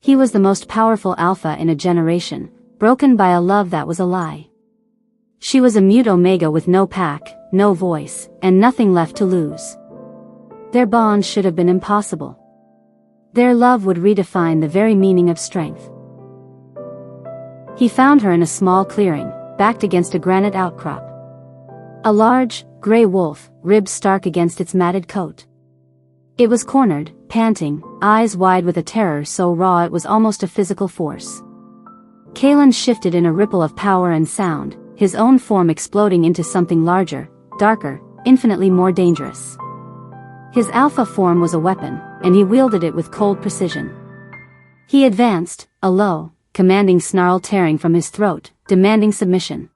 He was the most powerful alpha in a generation, broken by a love that was a lie. She was a mute omega with no pack, no voice, and nothing left to lose. Their bond should have been impossible. Their love would redefine the very meaning of strength. He found her in a small clearing, backed against a granite outcrop. A large, gray wolf, ribs stark against its matted coat. It was cornered, panting, eyes wide with a terror so raw it was almost a physical force. Kaelen shifted in a ripple of power and sound, his own form exploding into something larger, darker, infinitely more dangerous. His alpha form was a weapon, and he wielded it with cold precision. He advanced, a low, commanding snarl tearing from his throat, demanding submission.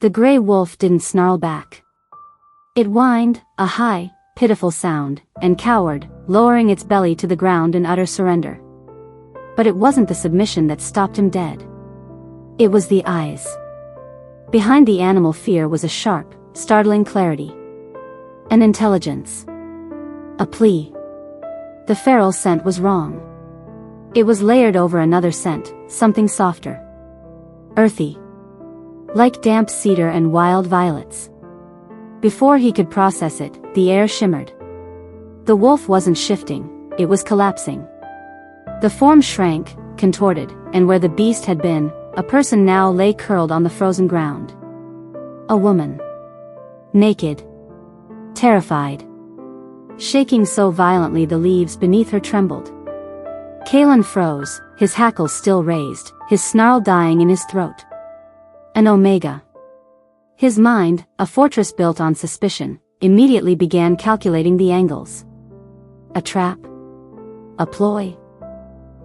The gray wolf didn't snarl back. It whined, a high, pitiful sound, and cowered, lowering its belly to the ground in utter surrender. But it wasn't the submission that stopped him dead. It was the eyes. Behind the animal fear was a sharp, startling clarity. An intelligence. A plea. The feral scent was wrong. It was layered over another scent, something softer. Earthy. Like damp cedar and wild violets. Before he could process it, the air shimmered. The wolf wasn't shifting, it was collapsing. The form shrank, contorted, and where the beast had been, a person now lay curled on the frozen ground. A woman. Naked. Terrified. Shaking so violently the leaves beneath her trembled. Kaelen froze, his hackles still raised, his snarl dying in his throat. An omega. His mind, a fortress built on suspicion, immediately began calculating the angles. A trap? A ploy?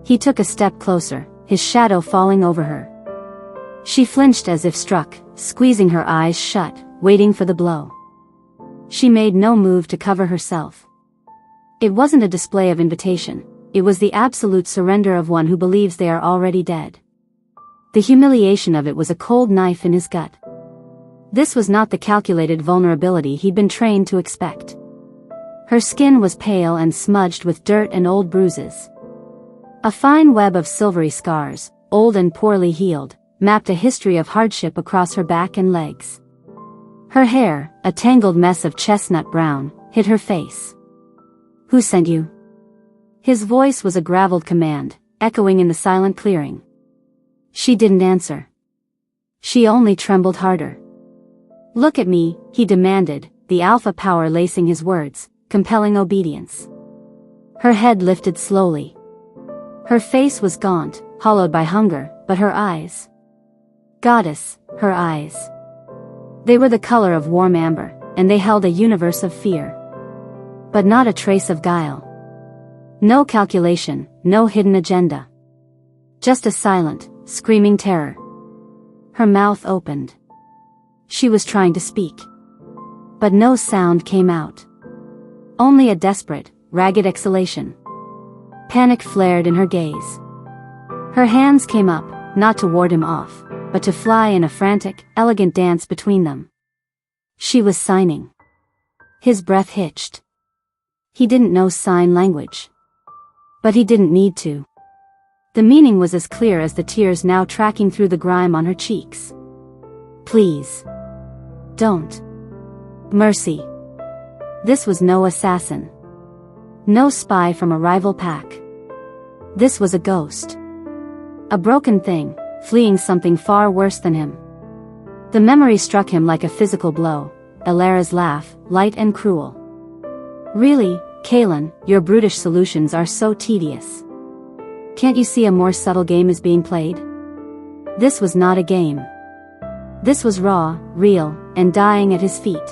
He took a step closer, his shadow falling over her. She flinched as if struck, squeezing her eyes shut, waiting for the blow. She made no move to cover herself. It wasn't a display of invitation, it was the absolute surrender of one who believes they are already dead. The humiliation of it was a cold knife in his gut. This was not the calculated vulnerability he'd been trained to expect. Her skin was pale and smudged with dirt and old bruises. A fine web of silvery scars, old and poorly healed, mapped a history of hardship across her back and legs. Her hair, a tangled mess of chestnut brown, hid her face. "Who sent you?" His voice was a graveled command, echoing in the silent clearing. She didn't answer. She only trembled harder. "Look at me," he demanded, the alpha power lacing his words, compelling obedience. Her head lifted slowly. Her face was gaunt, hollowed by hunger, but her eyes. Goddess, her eyes. They were the color of warm amber, and they held a universe of fear. But not a trace of guile. No calculation, no hidden agenda. Just a silent, screaming terror. Her mouth opened. She was trying to speak. But no sound came out. Only a desperate, ragged exhalation. Panic flared in her gaze. Her hands came up, not to ward him off, but to fly in a frantic, elegant dance between them. She was signing. His breath hitched. He didn't know sign language. But he didn't need to. The meaning was as clear as the tears now tracking through the grime on her cheeks. "Please. Don't. Mercy." This was no assassin. No spy from a rival pack. This was a ghost. A broken thing, fleeing something far worse than him. The memory struck him like a physical blow, Lyra's laugh, light and cruel. "Really, Kaelen, your brutish solutions are so tedious. Can't you see a more subtle game is being played?" This was not a game. This was raw, real, and dying at his feet.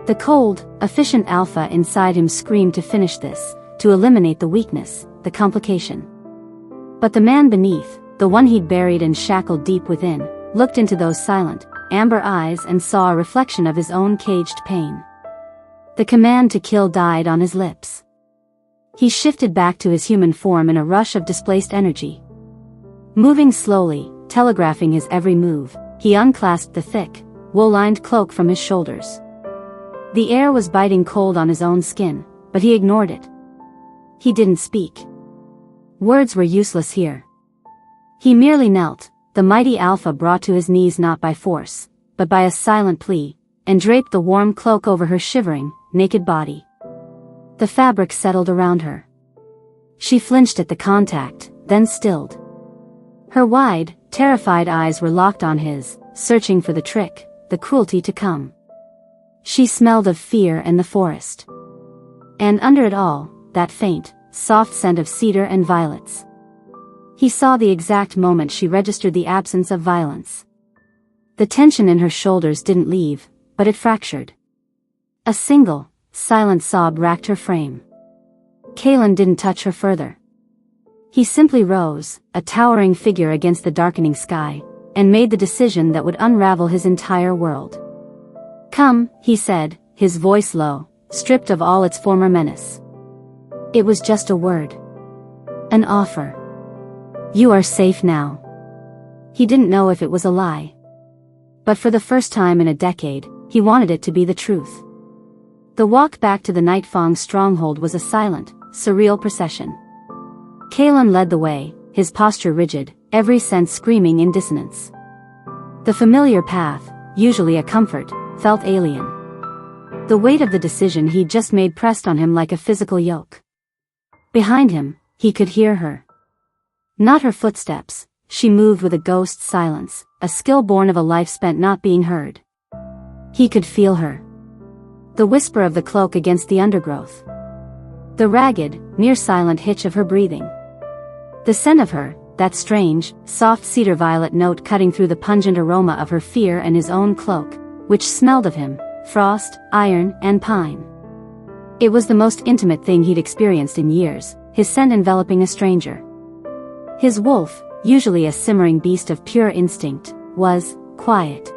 The cold, efficient alpha inside him screamed to finish this, to eliminate the weakness, the complication. But the man beneath, the one he'd buried and shackled deep within, looked into those silent, amber eyes and saw a reflection of his own caged pain. The command to kill died on his lips. He shifted back to his human form in a rush of displaced energy. Moving slowly, telegraphing his every move, he unclasped the thick, wool-lined cloak from his shoulders. The air was biting cold on his own skin, but he ignored it. He didn't speak. Words were useless here. He merely knelt, the mighty Alpha brought to his knees not by force, but by a silent plea, and draped the warm cloak over her shivering, naked body. The fabric settled around her. She flinched at the contact, then stilled. Her wide, terrified eyes were locked on his, searching for the trick, the cruelty to come. She smelled of fear and the forest. And under it all, that faint, soft scent of cedar and violets. He saw the exact moment she registered the absence of violence. The tension in her shoulders didn't leave, but it fractured. A single, silent sob racked her frame. Kaelen didn't touch her further. He simply rose, a towering figure against the darkening sky, and made the decision that would unravel his entire world. "Come," he said, his voice low, stripped of all its former menace. It was just a word. An offer. "You are safe now." He didn't know if it was a lie. But for the first time in a decade, he wanted it to be the truth. The walk back to the Nightfang stronghold was a silent, surreal procession. Kaelen led the way, his posture rigid, every sense screaming in dissonance. The familiar path, usually a comfort, felt alien. The weight of the decision he'd just made pressed on him like a physical yoke. Behind him, he could hear her. Not her footsteps, she moved with a ghost silence, a skill born of a life spent not being heard. He could feel her. The whisper of the cloak against the undergrowth. The ragged, near-silent hitch of her breathing. The scent of her, that strange, soft cedar violet note cutting through the pungent aroma of her fear and his own cloak, which smelled of him, frost, iron, and pine. It was the most intimate thing he'd experienced in years, his scent enveloping a stranger. His wolf, usually a simmering beast of pure instinct, was quiet.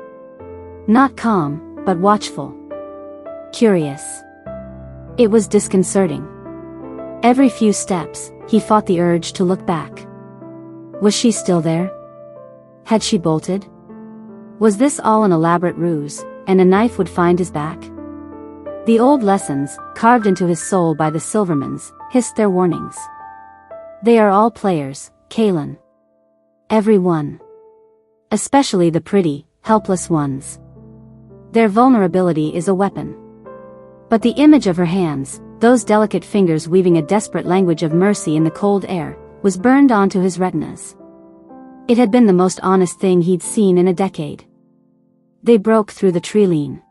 Not calm, but watchful. Curious. It was disconcerting. Every few steps, he fought the urge to look back. Was she still there? Had she bolted? Was this all an elaborate ruse, and a knife would find his back? The old lessons, carved into his soul by the Silvermans, hissed their warnings. They are all players, Kaelen. Every one. Especially the pretty, helpless ones. Their vulnerability is a weapon. But the image of her hands, those delicate fingers weaving a desperate language of mercy in the cold air, was burned onto his retinas. It had been the most honest thing he'd seen in a decade. They broke through the tree-line.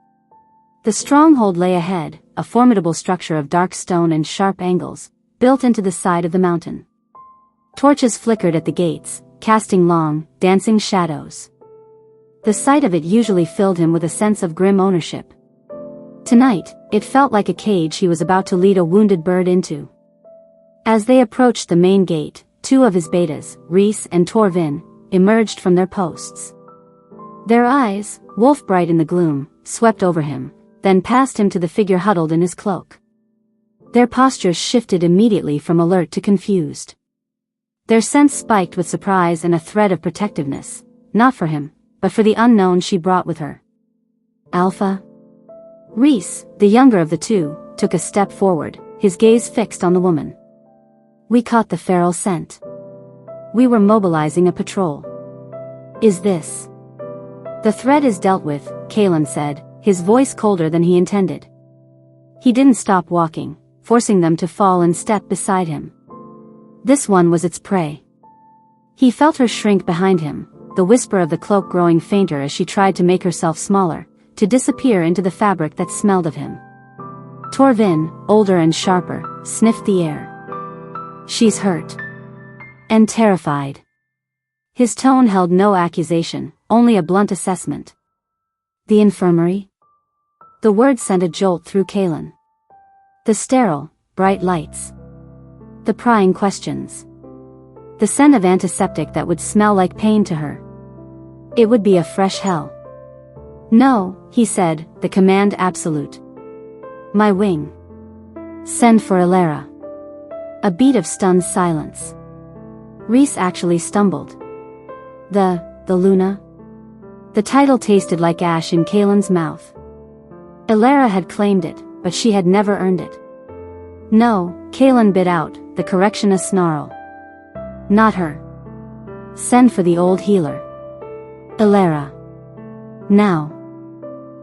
The stronghold lay ahead, a formidable structure of dark stone and sharp angles, built into the side of the mountain. Torches flickered at the gates, casting long, dancing shadows. The sight of it usually filled him with a sense of grim ownership. Tonight, it felt like a cage he was about to lead a wounded bird into. As they approached the main gate, two of his betas, Rhys and Torvin, emerged from their posts. Their eyes, wolf-bright in the gloom, swept over him, then passed him to the figure huddled in his cloak. Their postures shifted immediately from alert to confused. Their sense spiked with surprise and a thread of protectiveness, not for him, but for the unknown she brought with her. "Alpha?" Rhys, the younger of the two, took a step forward, his gaze fixed on the woman. "We caught the feral scent. We were mobilizing a patrol. Is this?" "The threat is dealt with," Kaelen said, his voice colder than he intended. He didn't stop walking, forcing them to fall in step beside him. This one was its prey. He felt her shrink behind him, the whisper of the cloak growing fainter as she tried to make herself smaller, to disappear into the fabric that smelled of him. Torvin, older and sharper, sniffed the air. "She's hurt. And terrified." His tone held no accusation, only a blunt assessment. "The infirmary?" The word sent a jolt through Kaelen. The sterile, bright lights. The prying questions. The scent of antiseptic that would smell like pain to her. It would be a fresh hell. "No," he said, the command absolute. "My wing. Send for Lyra." A beat of stunned silence. Rhys actually stumbled. The Luna?" The title tasted like ash in Kaelen's mouth. Lyra had claimed it, but she had never earned it. "No," Kaelen bit out, the correction a snarl. Not her. Send for the old healer. Lyra. Now.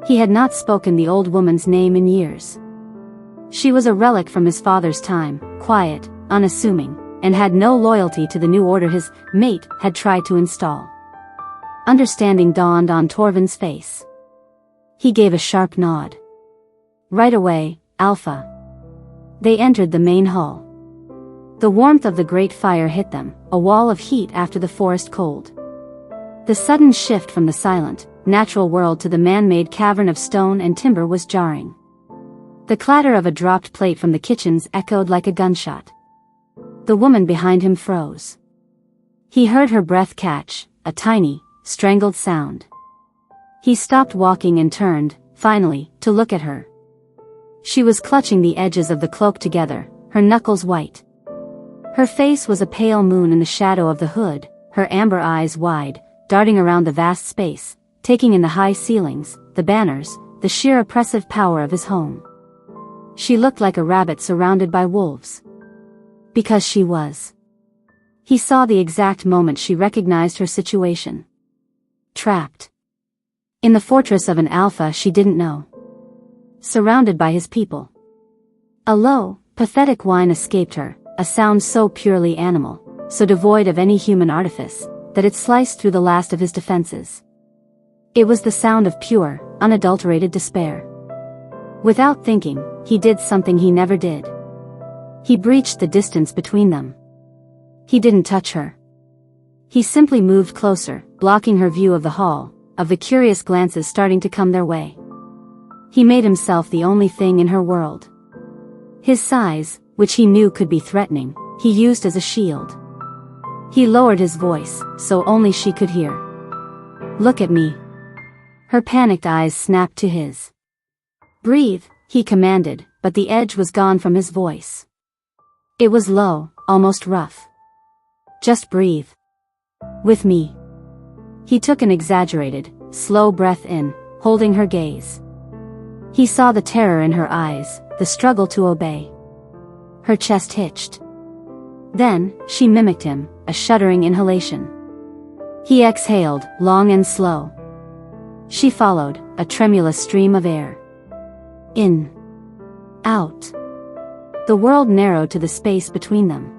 He had not spoken the old woman's name in years. She was a relic from his father's time, quiet, unassuming, and had no loyalty to the new order his mate had tried to install. Understanding dawned on Torvin's face. He gave a sharp nod. Right away, Alpha. They entered the main hall. The warmth of the great fire hit them, a wall of heat after the forest cold. The sudden shift from the silent, natural world to the man-made cavern of stone and timber was jarring. The clatter of a dropped plate from the kitchens echoed like a gunshot. The woman behind him froze. He heard her breath catch, a tiny, strangled sound. He stopped walking and turned, finally, to look at her. She was clutching the edges of the cloak together, her knuckles white. Her face was a pale moon in the shadow of the hood, her amber eyes wide, darting around the vast space, taking in the high ceilings, the banners, the sheer oppressive power of his home. She looked like a rabbit surrounded by wolves. Because she was. He saw the exact moment she recognized her situation. Trapped. In the fortress of an alpha she didn't know. Surrounded by his people. A low, pathetic whine escaped her, a sound so purely animal, so devoid of any human artifice, that it sliced through the last of his defenses. It was the sound of pure, unadulterated despair. Without thinking, he did something he never did. He breached the distance between them. He didn't touch her. He simply moved closer, blocking her view of the hall, of the curious glances starting to come their way. He made himself the only thing in her world. His size, which he knew could be threatening, he used as a shield. He lowered his voice, so only she could hear. Look at me. Her panicked eyes snapped to his. Breathe, he commanded, but the edge was gone from his voice. It was low, almost rough. Just breathe. With me. He took an exaggerated, slow breath in, holding her gaze. He saw the terror in her eyes, the struggle to obey. Her chest hitched. Then, she mimicked him, a shuddering inhalation. He exhaled, long and slow. She followed, a tremulous stream of air. In. Out. The world narrowed to the space between them.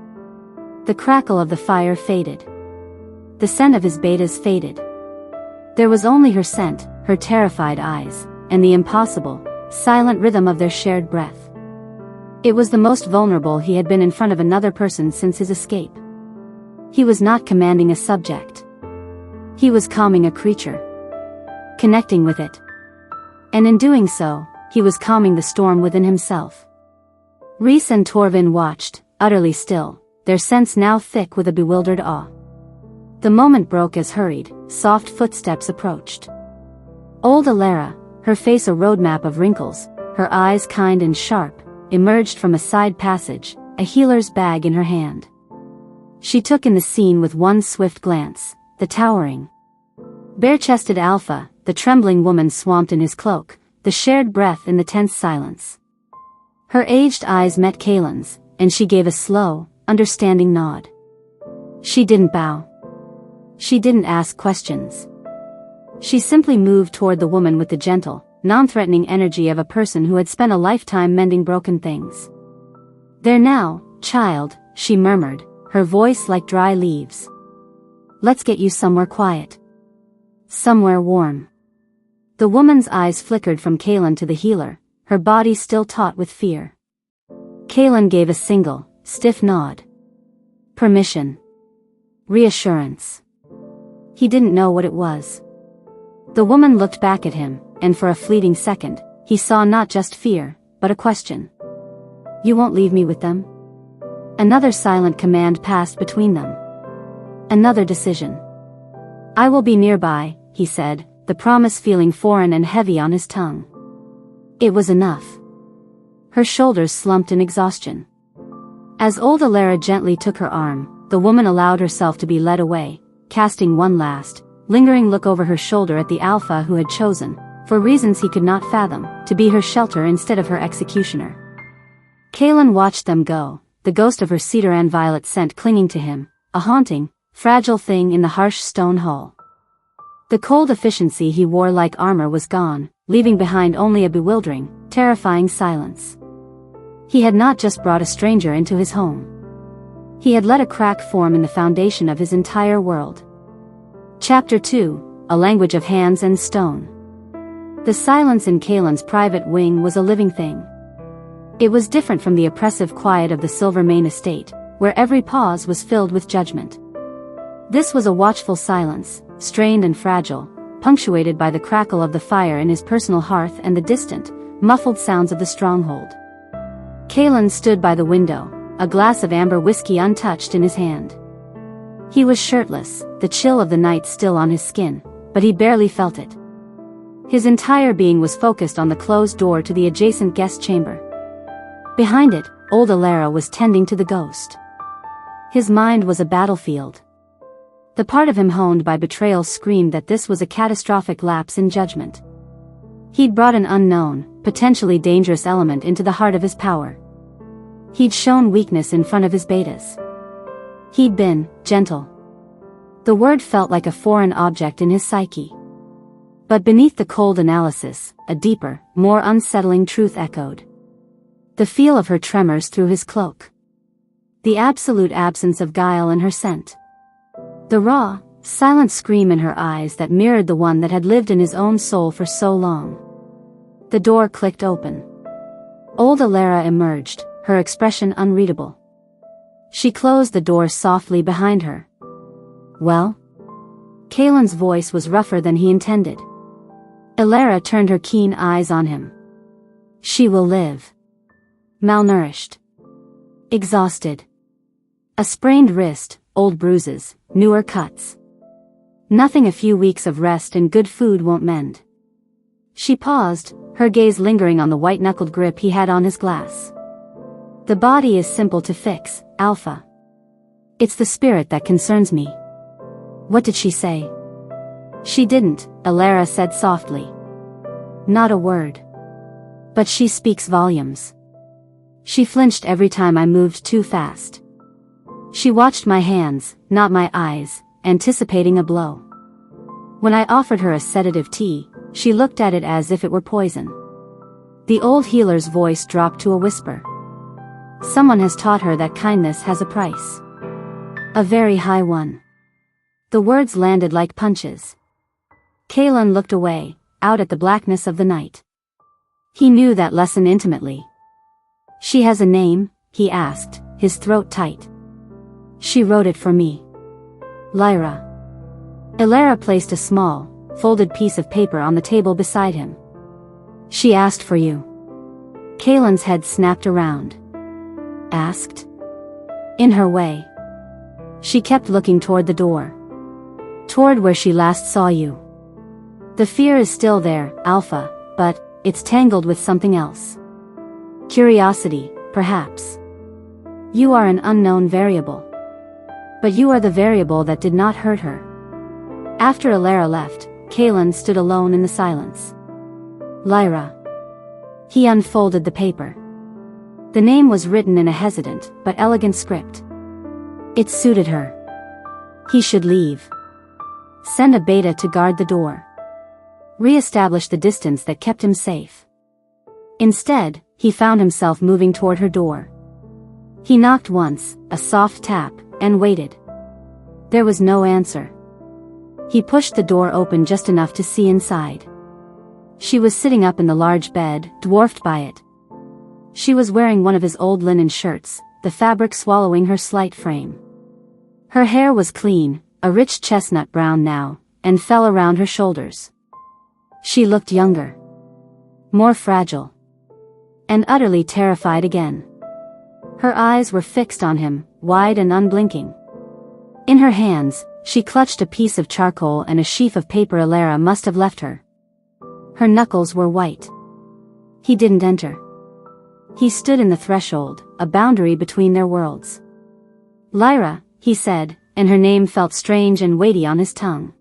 The crackle of the fire faded. The scent of his betas faded. There was only her scent, her terrified eyes, and the impossible, silent rhythm of their shared breath. It was the most vulnerable he had been in front of another person since his escape. He was not commanding a subject. He was calming a creature. Connecting with it. And in doing so, he was calming the storm within himself. Rhys and Torvin watched, utterly still, their sense now thick with a bewildered awe. The moment broke as hurried, soft footsteps approached. Old Lyra, her face a roadmap of wrinkles, her eyes kind and sharp, emerged from a side passage, a healer's bag in her hand. She took in the scene with one swift glance, the towering, bare-chested alpha, the trembling woman swamped in his cloak, the shared breath in the tense silence. Her aged eyes met Kaelen's, and she gave a slow, understanding nod. She didn't bow. She didn't ask questions. She simply moved toward the woman with the gentle, non-threatening energy of a person who had spent a lifetime mending broken things. There now, child, she murmured, her voice like dry leaves. Let's get you somewhere quiet. Somewhere warm. The woman's eyes flickered from Kaelen to the healer, her body still taut with fear. Kaelen gave a single, stiff nod. Permission. Reassurance. He didn't know what it was. The woman looked back at him, and for a fleeting second, he saw not just fear, but a question. You won't leave me with them? Another silent command passed between them. Another decision. I will be nearby, he said, the promise feeling foreign and heavy on his tongue. It was enough. Her shoulders slumped in exhaustion. As old Lyra gently took her arm, the woman allowed herself to be led away, casting one last, lingering look over her shoulder at the alpha who had chosen, for reasons he could not fathom, to be her shelter instead of her executioner. Kaelen watched them go, the ghost of her cedar and violet scent clinging to him, a haunting, fragile thing in the harsh stone hall. The cold efficiency he wore like armor was gone, leaving behind only a bewildering, terrifying silence. He had not just brought a stranger into his home. He had let a crack form in the foundation of his entire world. Chapter 2, A Language of Hands and Stone. The silence in Kaelen's private wing was a living thing. It was different from the oppressive quiet of the Silvermane estate, where every pause was filled with judgment. This was a watchful silence, strained and fragile, punctuated by the crackle of the fire in his personal hearth and the distant, muffled sounds of the stronghold. Kaelen stood by the window, a glass of amber whiskey untouched in his hand. He was shirtless, the chill of the night still on his skin, but he barely felt it. His entire being was focused on the closed door to the adjacent guest chamber. Behind it, old Lyra was tending to the ghost. His mind was a battlefield. The part of him honed by betrayal screamed that this was a catastrophic lapse in judgment. He'd brought an unknown, potentially dangerous element into the heart of his power. He'd shown weakness in front of his betas. He'd been gentle. The word felt like a foreign object in his psyche. But beneath the cold analysis, a deeper, more unsettling truth echoed. The feel of her tremors through his cloak. The absolute absence of guile in her scent. The raw, silent scream in her eyes that mirrored the one that had lived in his own soul for so long. The door clicked open. Old Lyra emerged, her expression unreadable. She closed the door softly behind her. Well? Kaelen's voice was rougher than he intended. Lyra turned her keen eyes on him. She will live. Malnourished. Exhausted. A sprained wrist, old bruises, newer cuts. Nothing a few weeks of rest and good food won't mend. She paused, her gaze lingering on the white-knuckled grip he had on his glass. The body is simple to fix, Alpha. It's the spirit that concerns me. What did she say? She didn't, Lyra said softly. Not a word. But she speaks volumes. She flinched every time I moved too fast. She watched my hands, not my eyes, anticipating a blow. When I offered her a sedative tea, she looked at it as if it were poison. The old healer's voice dropped to a whisper. Someone has taught her that kindness has a price. A very high one. The words landed like punches. Kaelen looked away, out at the blackness of the night. He knew that lesson intimately. She has a name, he asked, his throat tight. She wrote it for me. Lyra. Lyra placed a small, folded piece of paper on the table beside him. She asked for you. Kaelen's head snapped around. Asked? In her way. She kept looking toward the door. Toward where she last saw you. The fear is still there, Alpha, but it's tangled with something else. Curiosity, perhaps. You are an unknown variable. But you are the variable that did not hurt her. After Lyra left, Kaelen stood alone in the silence. Lyra. He unfolded the paper. The name was written in a hesitant, but elegant script. It suited her. He should leave. Send a beta to guard the door. Re-establish the distance that kept him safe. Instead, he found himself moving toward her door. He knocked once, a soft tap, and waited. There was no answer. He pushed the door open just enough to see inside. She was sitting up in the large bed, dwarfed by it. She was wearing one of his old linen shirts, the fabric swallowing her slight frame. Her hair was clean, a rich chestnut brown now, and fell around her shoulders. She looked younger. More fragile. And utterly terrified again. Her eyes were fixed on him, wide and unblinking. In her hands, she clutched a piece of charcoal and a sheaf of paper Lyra must have left her. Her knuckles were white. He didn't enter. He stood in the threshold, a boundary between their worlds. Lyra, he said, and her name felt strange and weighty on his tongue.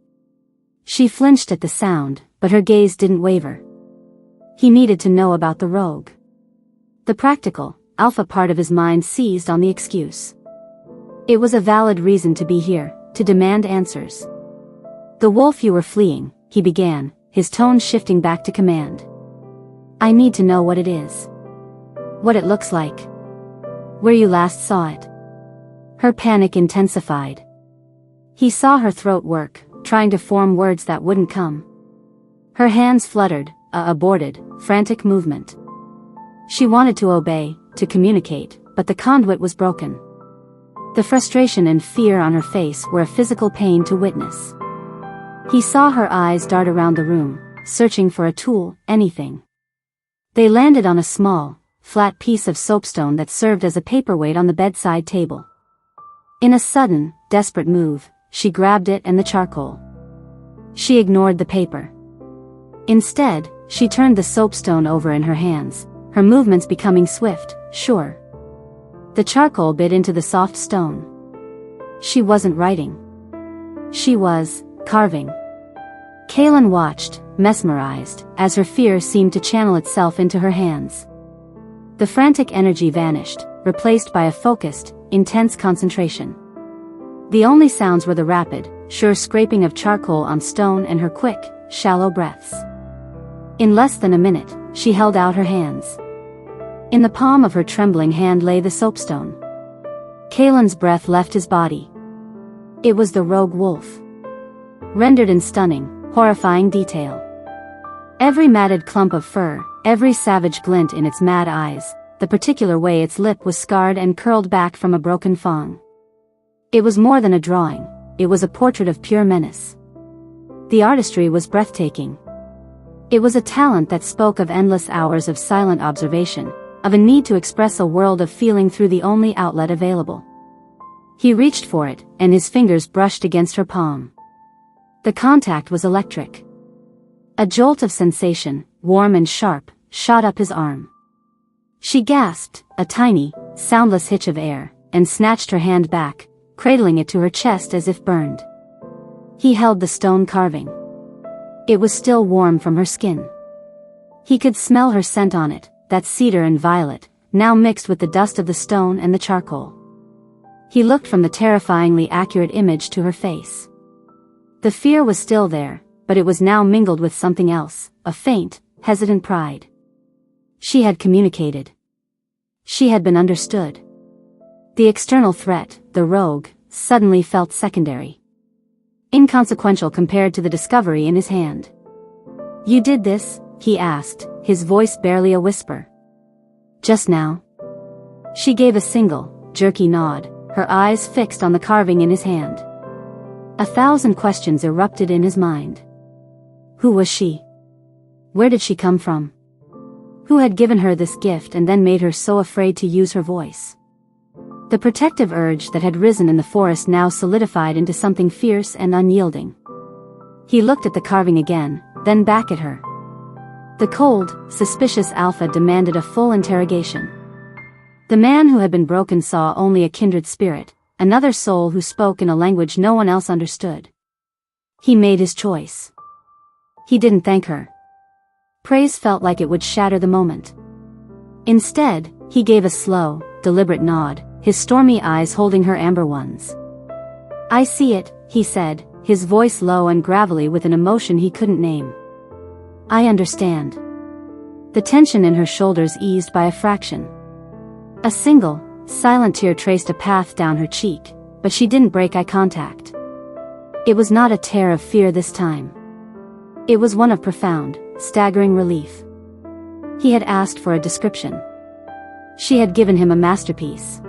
She flinched at the sound, but her gaze didn't waver. He needed to know about the rogue. The practical, Alpha part of his mind seized on the excuse. It was a valid reason to be here, to demand answers. "The wolf you were fleeing," he began, his tone shifting back to command. "I need to know what it is. What it looks like. Where you last saw it." Her panic intensified. He saw her throat work, trying to form words that wouldn't come. Her hands fluttered, a aborted, frantic movement. She wanted to obey, to communicate, but the conduit was broken. The frustration and fear on her face were a physical pain to witness. He saw her eyes dart around the room, searching for a tool, anything. They landed on a small, flat piece of soapstone that served as a paperweight on the bedside table. In a sudden, desperate move, she grabbed it and the charcoal. She ignored the paper. Instead, she turned the soapstone over in her hands, her movements becoming swift, sure. The charcoal bit into the soft stone. She wasn't writing. She was carving. Kaelen watched, mesmerized, as her fear seemed to channel itself into her hands. The frantic energy vanished, replaced by a focused, intense concentration. The only sounds were the rapid, sure scraping of charcoal on stone and her quick, shallow breaths. In less than a minute, she held out her hands. In the palm of her trembling hand lay the soapstone. Kaelen's breath left his body. It was the rogue wolf. Rendered in stunning, horrifying detail. Every matted clump of fur, every savage glint in its mad eyes, the particular way its lip was scarred and curled back from a broken fang. It was more than a drawing, it was a portrait of pure menace. The artistry was breathtaking. It was a talent that spoke of endless hours of silent observation, of a need to express a world of feeling through the only outlet available. He reached for it, and his fingers brushed against her palm. The contact was electric. A jolt of sensation, warm and sharp, shot up his arm. She gasped, a tiny, soundless hitch of air, and snatched her hand back, cradling it to her chest as if burned. He held the stone carving. It was still warm from her skin. He could smell her scent on it, that cedar and violet, now mixed with the dust of the stone and the charcoal. He looked from the terrifyingly accurate image to her face. The fear was still there, but it was now mingled with something else, a faint, hesitant pride. She had communicated. She had been understood. The external threat, the rogue, suddenly felt secondary. Inconsequential compared to the discovery in his hand. "You did this?" he asked, his voice barely a whisper. "Just now?" She gave a single, jerky nod, her eyes fixed on the carving in his hand. 1,000 questions erupted in his mind. Who was she? Where did she come from? Who had given her this gift and then made her so afraid to use her voice? The protective urge that had risen in the forest now solidified into something fierce and unyielding. He looked at the carving again, then back at her. The cold, suspicious Alpha demanded a full interrogation. The man who had been broken saw only a kindred spirit, another soul who spoke in a language no one else understood. He made his choice. He didn't thank her. Praise felt like it would shatter the moment. Instead, he gave a slow, deliberate nod, his stormy eyes holding her amber ones. "I see it," he said, his voice low and gravelly with an emotion he couldn't name. "I understand." The tension in her shoulders eased by a fraction. A single, silent tear traced a path down her cheek, but she didn't break eye contact. It was not a tear of fear this time. It was one of profound, staggering relief. He had asked for a description. She had given him a masterpiece.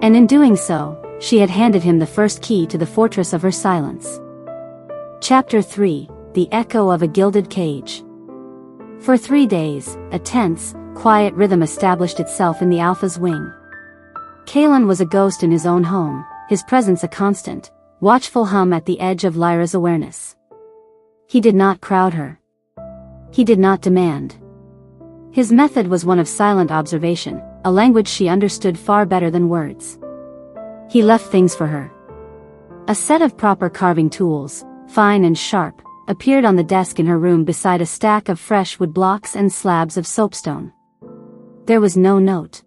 And in doing so, she had handed him the first key to the fortress of her silence. Chapter 3, The Echo of a Gilded Cage. For 3 days, a tense, quiet rhythm established itself in the Alpha's wing. Kaelen was a ghost in his own home, his presence a constant, watchful hum at the edge of Lyra's awareness. He did not crowd her. He did not demand. His method was one of silent observation, a language she understood far better than words. He left things for her. A set of proper carving tools, fine and sharp, appeared on the desk in her room beside a stack of fresh wood blocks and slabs of soapstone. There was no note.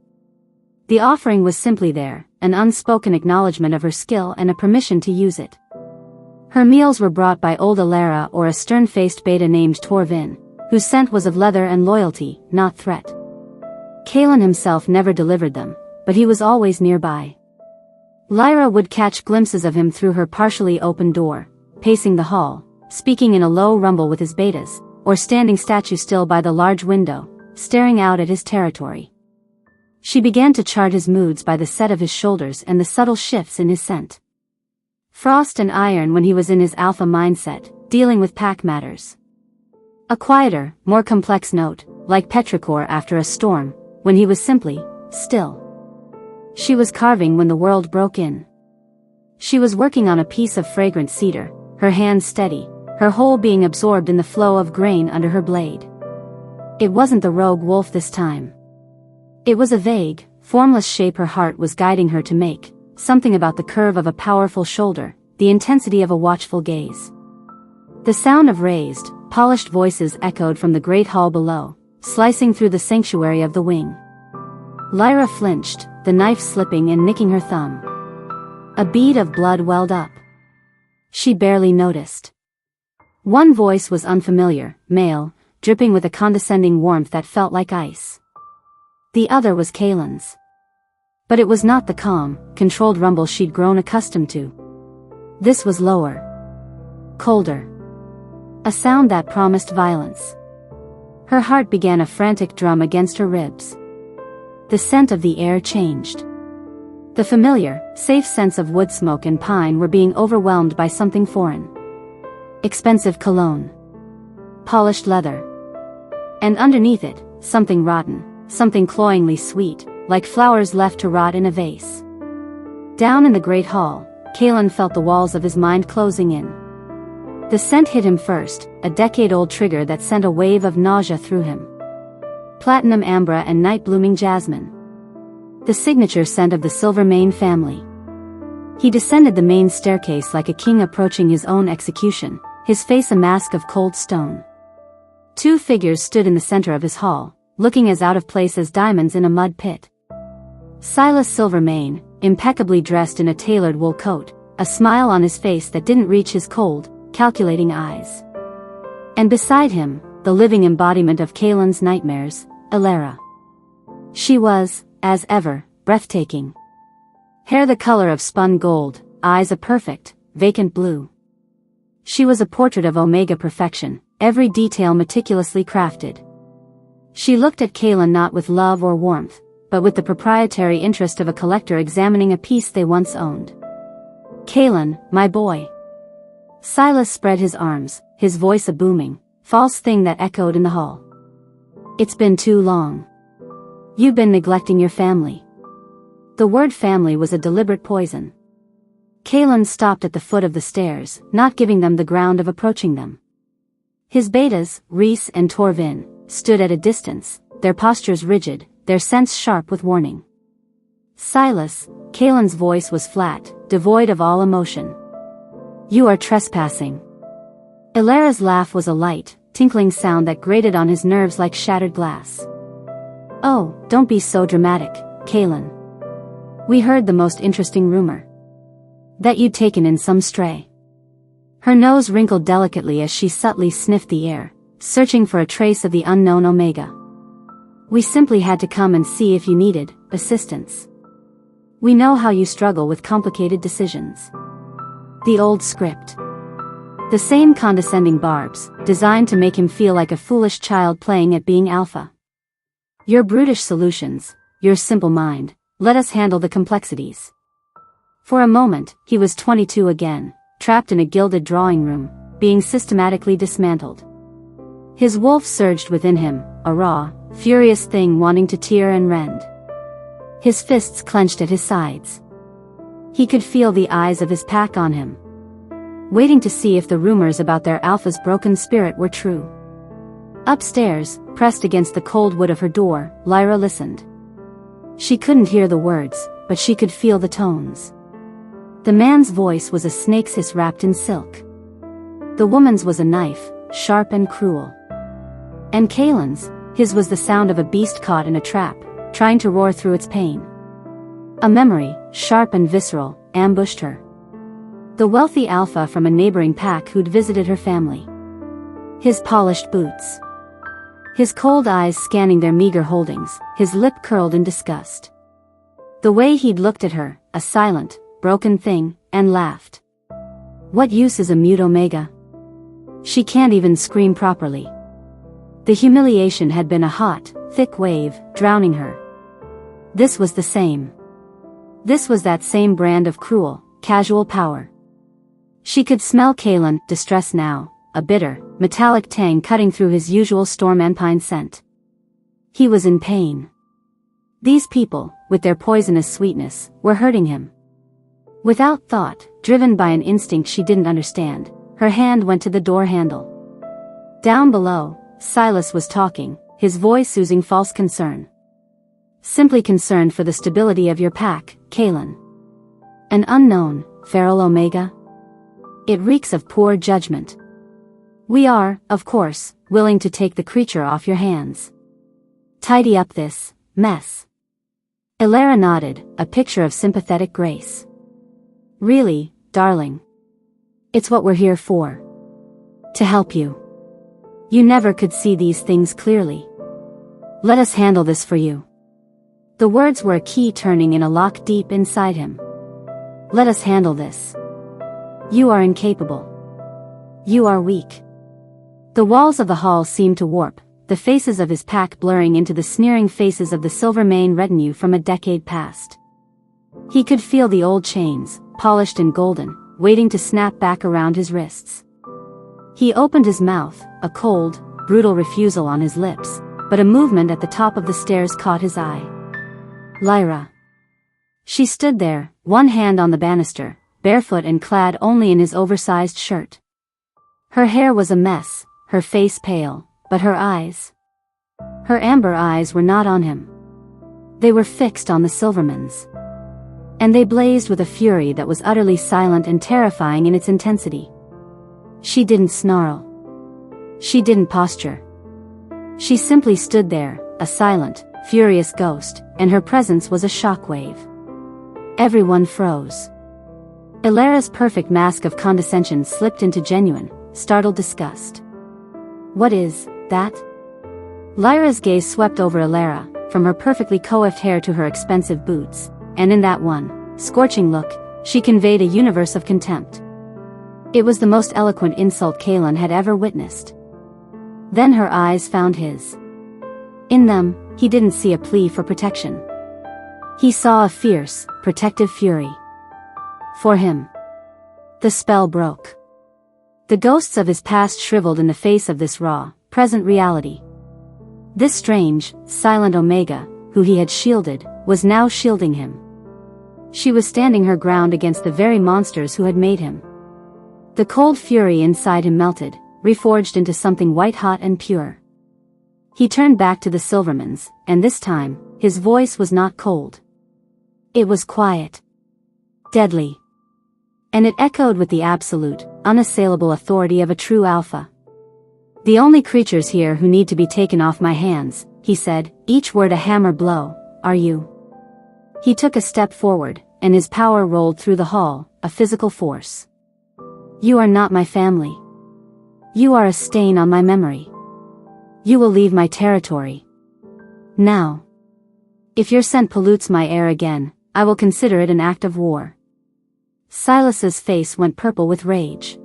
The offering was simply there, an unspoken acknowledgement of her skill and a permission to use it. Her meals were brought by old Lyra or a stern-faced beta named Torvin, whose scent was of leather and loyalty, not threat. Kaelen himself never delivered them, but he was always nearby. Lyra would catch glimpses of him through her partially open door, pacing the hall, speaking in a low rumble with his betas, or standing statue still by the large window, staring out at his territory. She began to chart his moods by the set of his shoulders and the subtle shifts in his scent. Frost and iron when he was in his alpha mindset, dealing with pack matters. A quieter, more complex note, like petrichor after a storm, when he was simply still. She was carving when the world broke in. She was working on a piece of fragrant cedar, her hands steady, her whole being absorbed in the flow of grain under her blade. It wasn't the rogue wolf this time. It was a vague, formless shape her heart was guiding her to make, something about the curve of a powerful shoulder, the intensity of a watchful gaze. The sound of raised, polished voices echoed from the great hall below, slicing through the sanctuary of the wing. Lyra flinched, the knife slipping and nicking her thumb. A bead of blood welled up. She barely noticed. One voice was unfamiliar, male, dripping with a condescending warmth that felt like ice. The other was Kaelen's. But it was not the calm, controlled rumble she'd grown accustomed to. This was lower. Colder. A sound that promised violence. Her heart began a frantic drum against her ribs. The scent of the air changed. The familiar, safe scents of wood smoke and pine were being overwhelmed by something foreign. Expensive cologne. Polished leather. And underneath it, something rotten, something cloyingly sweet, like flowers left to rot in a vase. Down in the great hall, Kaelen felt the walls of his mind closing in. The scent hit him first, a decade-old trigger that sent a wave of nausea through him. Platinum ambra and night-blooming jasmine. The signature scent of the Silvermane family. He descended the main staircase like a king approaching his own execution, his face a mask of cold stone. Two figures stood in the center of his hall, looking as out of place as diamonds in a mud pit. Silas Silvermane, impeccably dressed in a tailored wool coat, a smile on his face that didn't reach his cold, calculating eyes. And beside him, the living embodiment of Kaelen's nightmares, Lyra. She was, as ever, breathtaking. Hair the color of spun gold, eyes a perfect, vacant blue. She was a portrait of Omega perfection, every detail meticulously crafted. She looked at Kaelen not with love or warmth, but with the proprietary interest of a collector examining a piece they once owned. Kaelen, my boy. Silas spread his arms, his voice a booming, false thing that echoed in the hall. It's been too long. You've been neglecting your family. The word family was a deliberate poison. Kaelen stopped at the foot of the stairs, not giving them the ground of approaching them. His betas, Reese and Torvin, stood at a distance, their postures rigid, their sense sharp with warning. Silas, Kaelen's voice was flat, devoid of all emotion. You are trespassing. Lyra's laugh was a light, tinkling sound that grated on his nerves like shattered glass. Oh, don't be so dramatic, Kaelen. We heard the most interesting rumor. That you'd taken in some stray. Her nose wrinkled delicately as she subtly sniffed the air, searching for a trace of the unknown Omega. We simply had to come and see if you needed assistance. We know how you struggle with complicated decisions. The old script. The same condescending barbs, designed to make him feel like a foolish child playing at being alpha. Your brutish solutions, your simple mind, let us handle the complexities. For a moment, he was 22 again, trapped in a gilded drawing room, being systematically dismantled. His wolf surged within him, a raw, furious thing wanting to tear and rend. His fists clenched at his sides. He could feel the eyes of his pack on him, waiting to see if the rumors about their alpha's broken spirit were true. Upstairs, pressed against the cold wood of her door, Lyra listened. She couldn't hear the words, but she could feel the tones. The man's voice was a snake's hiss wrapped in silk. The woman's was a knife, sharp and cruel. And Kaelen's, his was the sound of a beast caught in a trap, trying to roar through its pain. A memory, sharp and visceral, ambushed her. The wealthy alpha from a neighboring pack who'd visited her family. His polished boots. His cold eyes scanning their meager holdings, his lip curled in disgust. The way he'd looked at her, a silent, broken thing, and laughed. What use is a mute omega? She can't even scream properly. The humiliation had been a hot, thick wave, drowning her. This was the same. This was that same brand of cruel, casual power. She could smell Kaelen, distress now, a bitter, metallic tang cutting through his usual storm and pine scent. He was in pain. These people, with their poisonous sweetness, were hurting him. Without thought, driven by an instinct she didn't understand, her hand went to the door handle. Down below, Silas was talking, his voice oozing false concern. Simply concerned for the stability of your pack, Kaelen. An unknown, feral omega? It reeks of poor judgment. We are, of course, willing to take the creature off your hands. Tidy up this mess. Lyra nodded, a picture of sympathetic grace. Really, darling. It's what we're here for. To help you. You never could see these things clearly. Let us handle this for you. The words were a key turning in a lock deep inside him. Let us handle this. You are incapable. You are weak. The walls of the hall seemed to warp, the faces of his pack blurring into the sneering faces of the Silvermane retinue from a decade past. He could feel the old chains, polished and golden, waiting to snap back around his wrists. He opened his mouth, a cold, brutal refusal on his lips, but a movement at the top of the stairs caught his eye. Lyra. She stood there, one hand on the banister, barefoot and clad only in his oversized shirt. Her hair was a mess, her face pale, but her eyes. Her amber eyes were not on him. They were fixed on the Silvermans. And they blazed with a fury that was utterly silent and terrifying in its intensity. She didn't snarl. She didn't posture. She simply stood there, a silent, furious ghost, and her presence was a shockwave. Everyone froze. Lyra's perfect mask of condescension slipped into genuine, startled disgust. What is that? Lyra's gaze swept over Lyra, from her perfectly coiffed hair to her expensive boots, and in that one, scorching look, she conveyed a universe of contempt. It was the most eloquent insult Kaelen had ever witnessed. Then her eyes found his. In them, he didn't see a plea for protection. He saw a fierce, protective fury. For him. The spell broke. The ghosts of his past shriveled in the face of this raw, present reality. This strange, silent Omega, who he had shielded, was now shielding him. She was standing her ground against the very monsters who had made him. The cold fury inside him melted, reforged into something white-hot and pure. He turned back to the Silvermans, and this time, his voice was not cold. It was quiet. Deadly. And it echoed with the absolute, unassailable authority of a true alpha. The only creatures here who need to be taken off my hands, he said, each word a hammer blow, are you. He took a step forward, and his power rolled through the hall, a physical force. You are not my family. You are a stain on my memory. You will leave my territory. Now. If your scent pollutes my air again, I will consider it an act of war. Silas's face went purple with rage.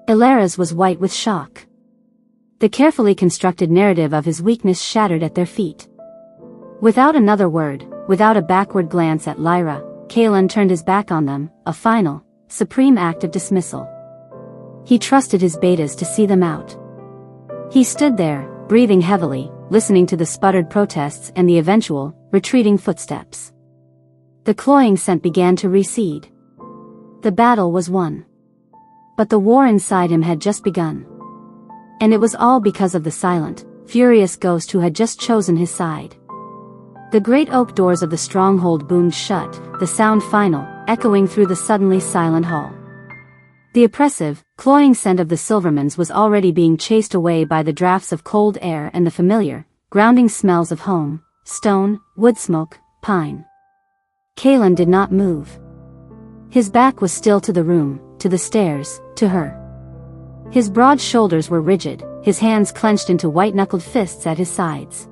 Lyra's was white with shock. The carefully constructed narrative of his weakness shattered at their feet. Without another word, without a backward glance at Lyra, Kaelen turned his back on them, a final, supreme act of dismissal. He trusted his betas to see them out. He stood there, breathing heavily, listening to the sputtered protests and the eventual, retreating footsteps. The cloying scent began to recede. The battle was won. But the war inside him had just begun. And it was all because of the silent, furious ghost who had just chosen his side. The great oak doors of the stronghold boomed shut, the sound final, echoing through the suddenly silent hall. The oppressive, cloying scent of the Silvermans was already being chased away by the drafts of cold air and the familiar, grounding smells of home, stone, wood smoke, pine. Kaelen did not move. His back was still to the room, to the stairs, to her. His broad shoulders were rigid, his hands clenched into white-knuckled fists at his sides.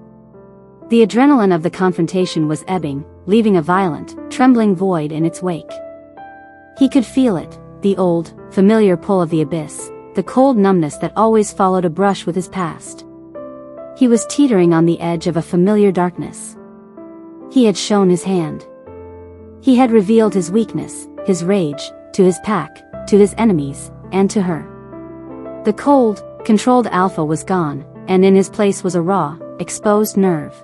The adrenaline of the confrontation was ebbing, leaving a violent, trembling void in its wake. He could feel it, the old, familiar pull of the abyss, the cold numbness that always followed a brush with his past. He was teetering on the edge of a familiar darkness. He had shown his hand. He had revealed his weakness, his rage, to his pack, to his enemies, and to her. The cold, controlled alpha was gone, and in his place was a raw, exposed nerve.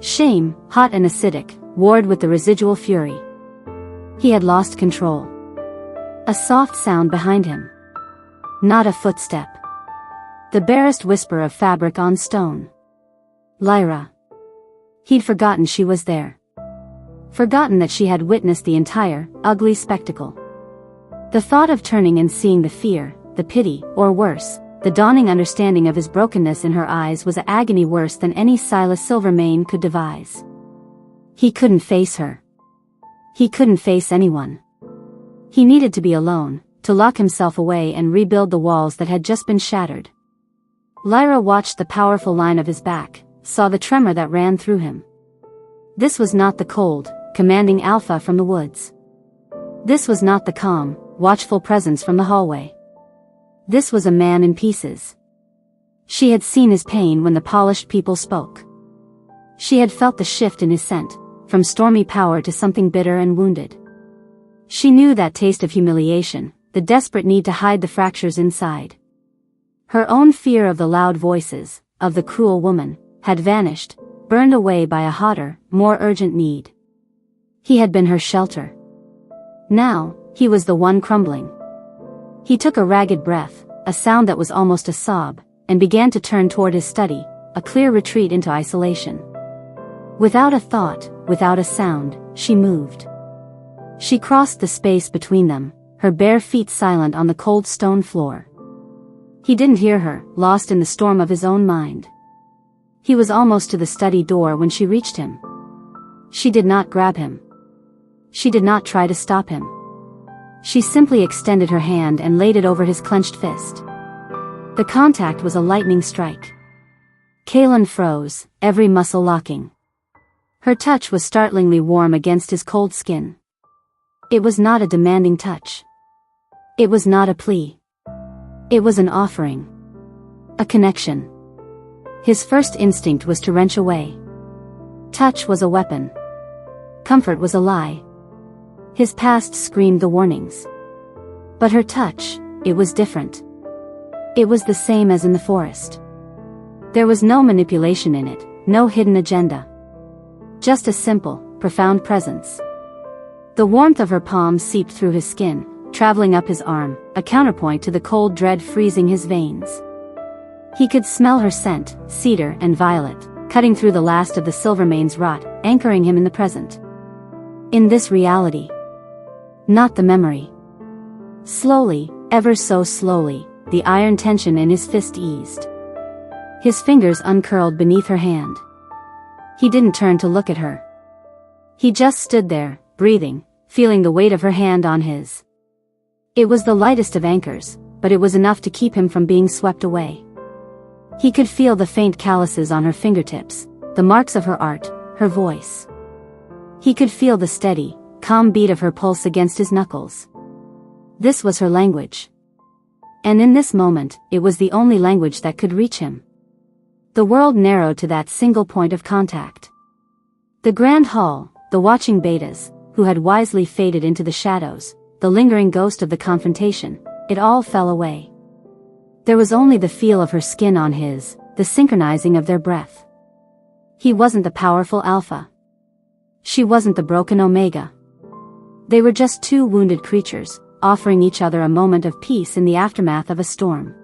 Shame, hot and acidic, warred with the residual fury. He had lost control. A soft sound behind him. Not a footstep. The barest whisper of fabric on stone. Lyra. He'd forgotten she was there. Forgotten that she had witnessed the entire, ugly spectacle. The thought of turning and seeing the fear, the pity, or worse, the dawning understanding of his brokenness in her eyes was an agony worse than any Silas Silvermane could devise. He couldn't face her. He couldn't face anyone. He needed to be alone, to lock himself away and rebuild the walls that had just been shattered. Lyra watched the powerful line of his back, saw the tremor that ran through him. This was not the cold, commanding alpha from the woods. This was not the calm, watchful presence from the hallway. This was a man in pieces. She had seen his pain when the polished people spoke. She had felt the shift in his scent, from stormy power to something bitter and wounded. She knew that taste of humiliation, the desperate need to hide the fractures inside. Her own fear of the loud voices, of the cruel woman, had vanished, burned away by a hotter, more urgent need. He had been her shelter. Now, he was the one crumbling. He took a ragged breath, a sound that was almost a sob, and began to turn toward his study, a clear retreat into isolation. Without a thought, without a sound, she moved. She crossed the space between them, her bare feet silent on the cold stone floor. He didn't hear her, lost in the storm of his own mind. He was almost to the study door when she reached him. She did not grab him. She did not try to stop him. She simply extended her hand and laid it over his clenched fist. The contact was a lightning strike. Kaelen froze, every muscle locking. Her touch was startlingly warm against his cold skin. It was not a demanding touch. It was not a plea. It was an offering. A connection. His first instinct was to wrench away. Touch was a weapon. Comfort was a lie. His past screamed the warnings. But her touch, it was different. It was the same as in the forest. There was no manipulation in it, no hidden agenda. Just a simple, profound presence. The warmth of her palm seeped through his skin, traveling up his arm, a counterpoint to the cold dread freezing his veins. He could smell her scent, cedar and violet, cutting through the last of the Silvermane's rot, anchoring him in the present. In this reality. Not the memory. Slowly, ever so slowly, the iron tension in his fist eased. His fingers uncurled beneath her hand. He didn't turn to look at her. He just stood there, breathing, feeling the weight of her hand on his. It was the lightest of anchors, but it was enough to keep him from being swept away. He could feel the faint calluses on her fingertips, the marks of her art, her voice. He could feel the steady, calm beat of her pulse against his knuckles. This was her language. And in this moment, it was the only language that could reach him. The world narrowed to that single point of contact. The grand hall, the watching betas, who had wisely faded into the shadows, the lingering ghost of the confrontation, it all fell away. There was only the feel of her skin on his, the synchronizing of their breath. He wasn't the powerful alpha. She wasn't the broken omega. They were just two wounded creatures, offering each other a moment of peace in the aftermath of a storm.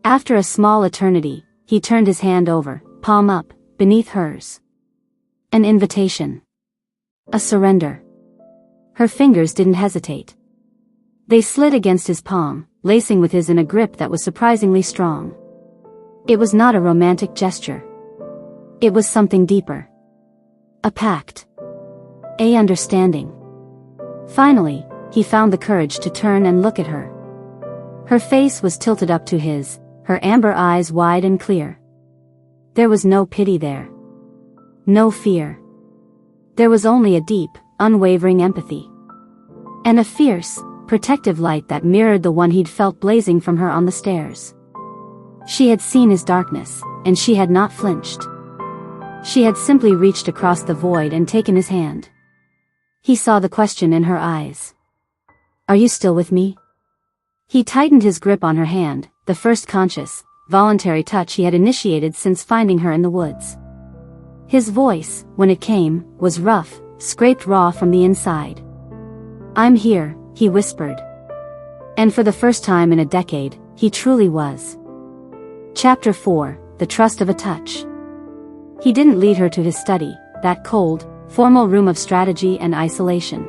After a small eternity, he turned his hand over, palm up, beneath hers. An invitation. A surrender. Her fingers didn't hesitate. They slid against his palm, lacing with his in a grip that was surprisingly strong. It was not a romantic gesture. It was something deeper. A pact. A understanding. Finally, he found the courage to turn and look at her. Her face was tilted up to his, her amber eyes wide and clear. There was no pity there. No fear. There was only a deep, unwavering empathy. And a fierce, protective light that mirrored the one he'd felt blazing from her on the stairs. She had seen his darkness, and she had not flinched. She had simply reached across the void and taken his hand. He saw the question in her eyes. "Are you still with me?" He tightened his grip on her hand, the first conscious, voluntary touch he had initiated since finding her in the woods. His voice, when it came, was rough, scraped raw from the inside. "I'm here," he whispered. And for the first time in a decade, he truly was. Chapter 4, The Trust of a Touch. He didn't lead her to his study, that cold, formal room of strategy and isolation.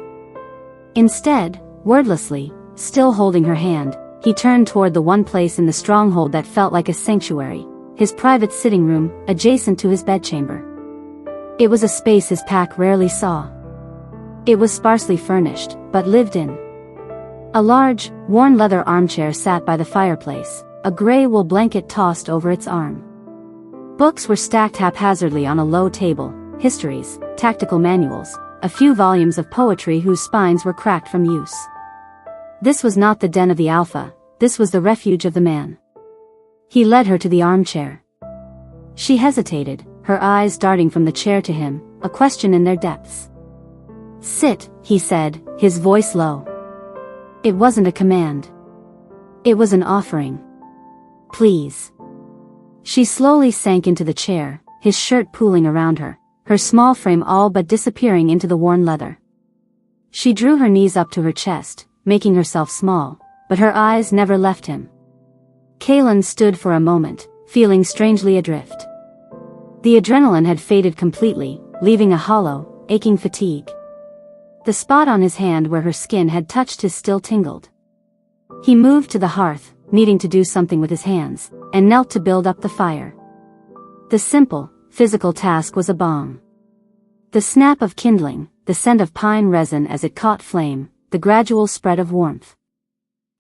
Instead, wordlessly, still holding her hand, he turned toward the one place in the stronghold that felt like a sanctuary, his private sitting room, adjacent to his bedchamber. It was a space his pack rarely saw. It was sparsely furnished, but lived in. A large, worn leather armchair sat by the fireplace, a gray wool blanket tossed over its arm. Books were stacked haphazardly on a low table, histories, tactical manuals, a few volumes of poetry whose spines were cracked from use. This was not the den of the alpha, this was the refuge of the man. He led her to the armchair. She hesitated, her eyes darting from the chair to him, a question in their depths. "Sit," he said, his voice low. It wasn't a command. It was an offering. "Please." She slowly sank into the chair, his shirt pooling around her, her small frame all but disappearing into the worn leather. She drew her knees up to her chest, making herself small, but her eyes never left him. Kaelen stood for a moment, feeling strangely adrift. The adrenaline had faded completely, leaving a hollow, aching fatigue. The spot on his hand where her skin had touched his still tingled. He moved to the hearth, needing to do something with his hands, and knelt to build up the fire. The simple, physical task was a balm. The snap of kindling, the scent of pine resin as it caught flame, the gradual spread of warmth.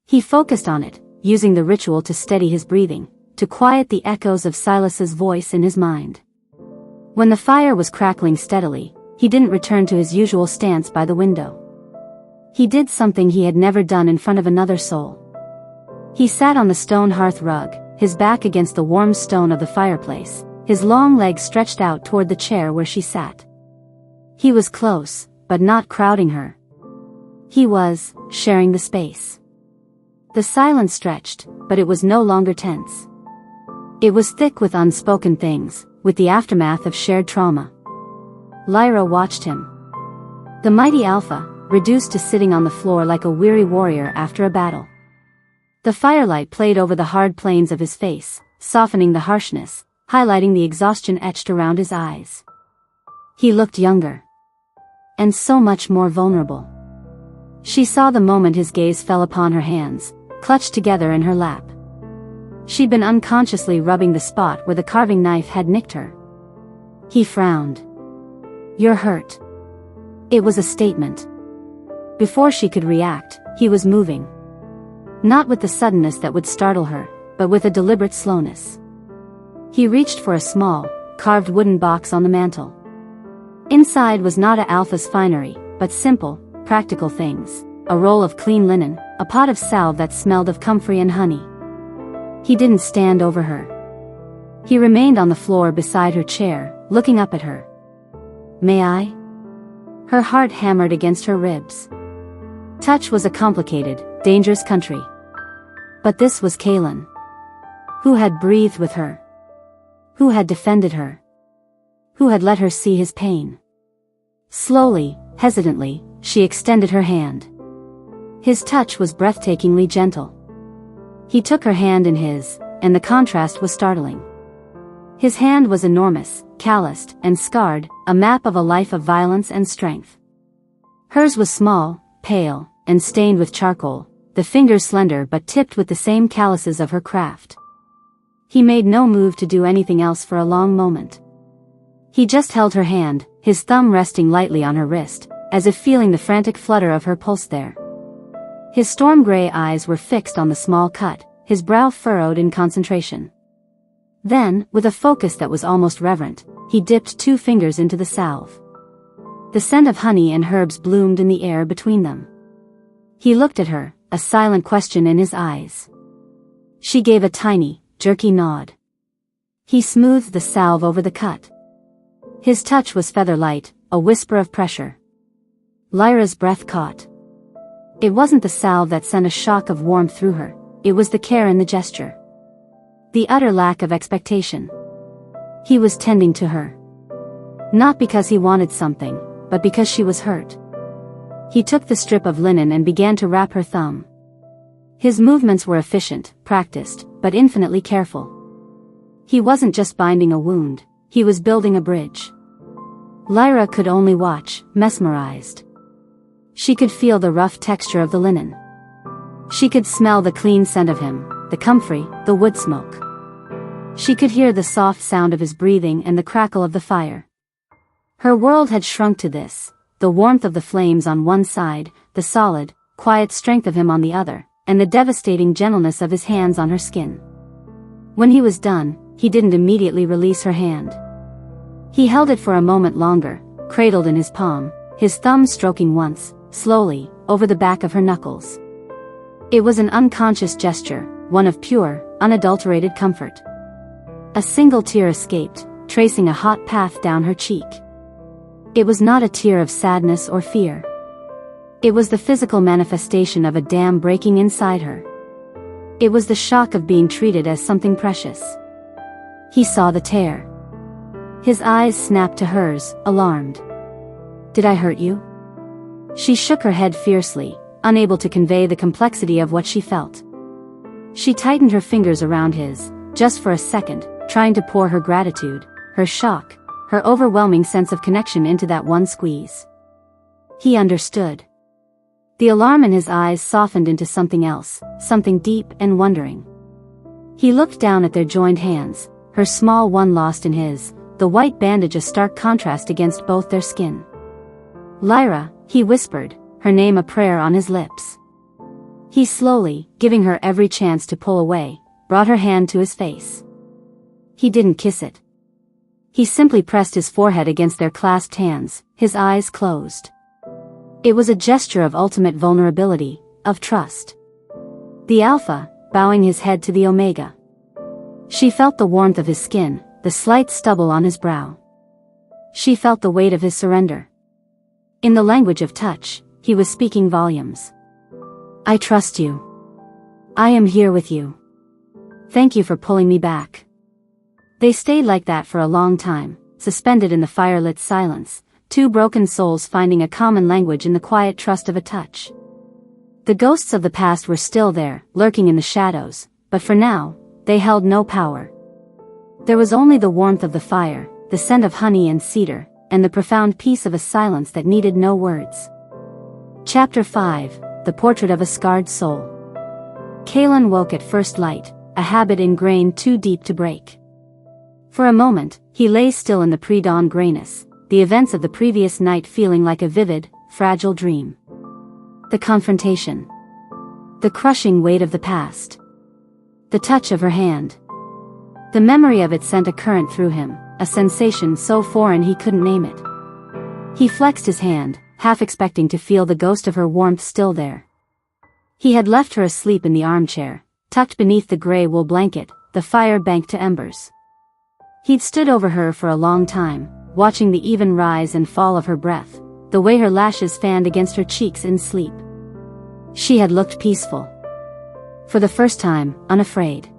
He focused on it, using the ritual to steady his breathing, to quiet the echoes of Silas's voice in his mind. When the fire was crackling steadily, he didn't return to his usual stance by the window. He did something he had never done in front of another soul. He sat on the stone hearth rug, his back against the warm stone of the fireplace, his long legs stretched out toward the chair where she sat. He was close, but not crowding her. He was sharing the space. The silence stretched, but it was no longer tense. It was thick with unspoken things, with the aftermath of shared trauma. Lyra watched him. The mighty alpha, reduced to sitting on the floor like a weary warrior after a battle. The firelight played over the hard planes of his face, softening the harshness, highlighting the exhaustion etched around his eyes. He looked younger. And so much more vulnerable. She saw the moment his gaze fell upon her hands, clutched together in her lap. She'd been unconsciously rubbing the spot where the carving knife had nicked her. He frowned. "You're hurt." It was a statement. Before she could react, he was moving. Not with the suddenness that would startle her, but with a deliberate slowness. He reached for a small, carved wooden box on the mantel. Inside was not a alpha's finery, but simple, practical things, a roll of clean linen, a pot of salve that smelled of comfrey and honey. He didn't stand over her. He remained on the floor beside her chair, looking up at her. "May I?" Her heart hammered against her ribs. Touch was a complicated, dangerous country. But this was Kaelen. Who had breathed with her? Who had defended her? Who had let her see his pain? Slowly, hesitantly, she extended her hand. His touch was breathtakingly gentle. He took her hand in his, and the contrast was startling. His hand was enormous, calloused, and scarred, a map of a life of violence and strength. Hers was small, pale, and stained with charcoal, the fingers slender but tipped with the same calluses of her craft. He made no move to do anything else for a long moment. He just held her hand, his thumb resting lightly on her wrist, as if feeling the frantic flutter of her pulse there. His storm-gray eyes were fixed on the small cut, his brow furrowed in concentration. Then, with a focus that was almost reverent, he dipped 2 fingers into the salve. The scent of honey and herbs bloomed in the air between them. He looked at her, a silent question in his eyes. She gave a tiny, jerky nod. He smoothed the salve over the cut. His touch was feather-light, a whisper of pressure. Lyra's breath caught. It wasn't the salve that sent a shock of warmth through her, it was the care in the gesture. The utter lack of expectation. He was tending to her. Not because he wanted something, but because she was hurt. He took the strip of linen and began to wrap her thumb. His movements were efficient, practiced, but infinitely careful. He wasn't just binding a wound, he was building a bridge. Lyra could only watch, mesmerized. She could feel the rough texture of the linen. She could smell the clean scent of him, the comfrey, the wood smoke. She could hear the soft sound of his breathing and the crackle of the fire. Her world had shrunk to this, the warmth of the flames on one side, the solid, quiet strength of him on the other, and the devastating gentleness of his hands on her skin. When he was done, he didn't immediately release her hand. He held it for a moment longer, cradled in his palm, his thumb stroking once, slowly, over the back of her knuckles. It was an unconscious gesture, one of pure, unadulterated comfort. A single tear escaped, tracing a hot path down her cheek. It was not a tear of sadness or fear. It was the physical manifestation of a dam breaking inside her. It was the shock of being treated as something precious. He saw the tear. His eyes snapped to hers, alarmed. "Did I hurt you?" She shook her head fiercely, unable to convey the complexity of what she felt. She tightened her fingers around his, just for a second, trying to pour her gratitude, her shock, her overwhelming sense of connection into that one squeeze. He understood. The alarm in his eyes softened into something else, something deep and wondering. He looked down at their joined hands, her small one lost in his, the white bandage a stark contrast against both their skin. "Lyra," he whispered, her name a prayer on his lips. He slowly, giving her every chance to pull away, brought her hand to his face. He didn't kiss it. He simply pressed his forehead against their clasped hands, his eyes closed. It was a gesture of ultimate vulnerability, of trust. The Alpha, bowing his head to the Omega. She felt the warmth of his skin, the slight stubble on his brow. She felt the weight of his surrender. In the language of touch, he was speaking volumes. "I trust you. I am here with you. Thank you for pulling me back." They stayed like that for a long time, suspended in the firelit silence, 2 broken souls finding a common language in the quiet trust of a touch. The ghosts of the past were still there, lurking in the shadows, but for now, they held no power. There was only the warmth of the fire, the scent of honey and cedar, and the profound peace of a silence that needed no words. Chapter 5, The Portrait of a Scarred Soul. Kaelen woke at first light, a habit ingrained too deep to break. For a moment, he lay still in the pre-dawn grayness, the events of the previous night feeling like a vivid, fragile dream. The confrontation. The crushing weight of the past. The touch of her hand. The memory of it sent a current through him, a sensation so foreign he couldn't name it. He flexed his hand, half expecting to feel the ghost of her warmth still there. He had left her asleep in the armchair, tucked beneath the gray wool blanket, the fire banked to embers. He'd stood over her for a long time, watching the even rise and fall of her breath, the way her lashes fanned against her cheeks in sleep. She had looked peaceful. For the first time, unafraid.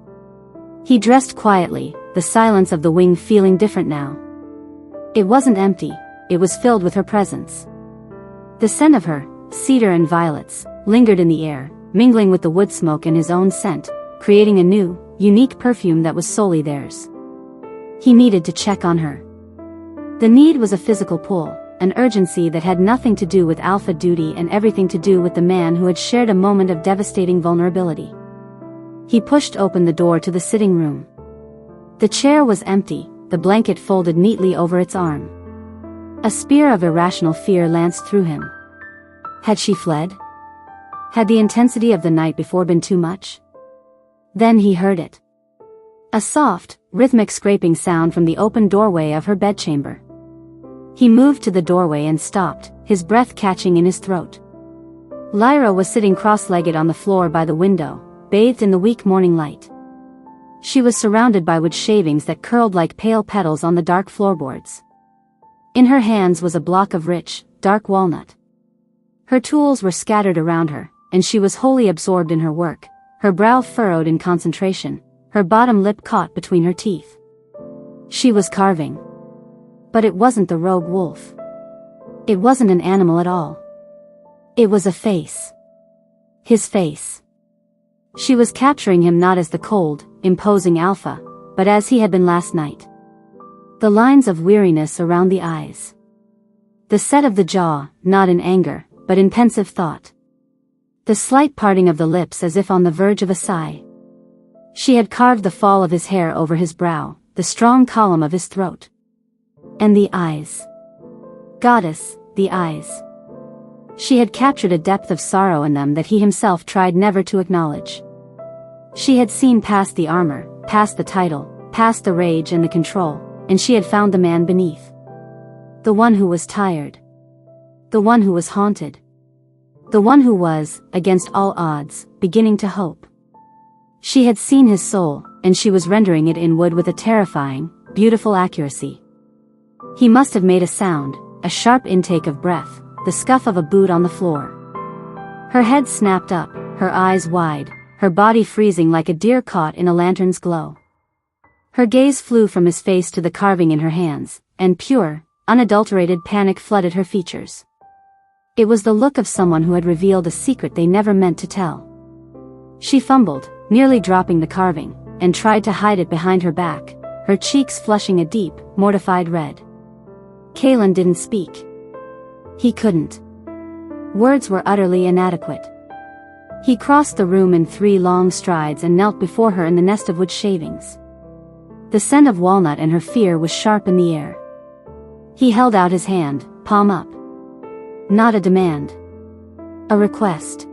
He dressed quietly, the silence of the wing feeling different now. It wasn't empty, it was filled with her presence. The scent of her, cedar and violets, lingered in the air, mingling with the wood smoke and his own scent, creating a new, unique perfume that was solely theirs. He needed to check on her. The need was a physical pull, an urgency that had nothing to do with alpha duty and everything to do with the man who had shared a moment of devastating vulnerability. He pushed open the door to the sitting room. The chair was empty, the blanket folded neatly over its arm. A spear of irrational fear lanced through him. Had she fled? Had the intensity of the night before been too much? Then he heard it. A soft, rhythmic scraping sound from the open doorway of her bedchamber. He moved to the doorway and stopped, his breath catching in his throat. Lyra was sitting cross-legged on the floor by the window, bathed in the weak morning light. She was surrounded by wood shavings that curled like pale petals on the dark floorboards. In her hands was a block of rich, dark walnut. Her tools were scattered around her, and she was wholly absorbed in her work, her brow furrowed in concentration, her bottom lip caught between her teeth. She was carving. But it wasn't the rogue wolf. It wasn't an animal at all. It was a face. His face. She was capturing him not as the cold, imposing alpha, but as he had been last night. The lines of weariness around the eyes. The set of the jaw, not in anger, but in pensive thought. The slight parting of the lips as if on the verge of a sigh. She had carved the fall of his hair over his brow, the strong column of his throat. And the eyes. Goddess, the eyes. She had captured a depth of sorrow in them that he himself tried never to acknowledge. She had seen past the armor, past the title, past the rage and the control, and she had found the man beneath. The one who was tired. The one who was haunted. The one who was, against all odds, beginning to hope. She had seen his soul, and she was rendering it in wood with a terrifying, beautiful accuracy. He must have made a sound, a sharp intake of breath, the scuff of a boot on the floor. Her head snapped up, her eyes wide, her body freezing like a deer caught in a lantern's glow. Her gaze flew from his face to the carving in her hands, and pure, unadulterated panic flooded her features. It was the look of someone who had revealed a secret they never meant to tell. She fumbled, nearly dropping the carving, and tried to hide it behind her back, her cheeks flushing a deep, mortified red. Kaelen didn't speak. He couldn't. Words were utterly inadequate. He crossed the room in 3 long strides and knelt before her in the nest of wood shavings. The scent of walnut and her fear was sharp in the air. He held out his hand, palm up. Not a demand. A request.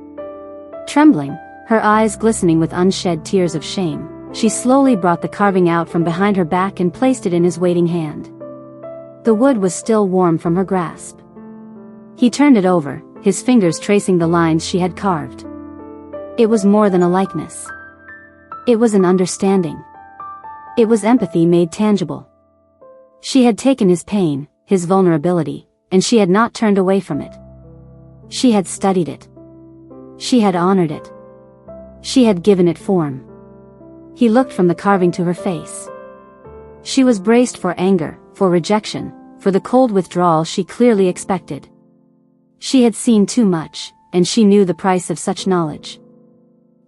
Trembling, her eyes glistening with unshed tears of shame, she slowly brought the carving out from behind her back and placed it in his waiting hand. The wood was still warm from her grasp. He turned it over, his fingers tracing the lines she had carved. It was more than a likeness. It was an understanding. It was empathy made tangible. She had taken his pain, his vulnerability, and she had not turned away from it. She had studied it. She had honored it. She had given it form. He looked from the carving to her face. She was braced for anger, for rejection, for the cold withdrawal she clearly expected. She had seen too much, and she knew the price of such knowledge.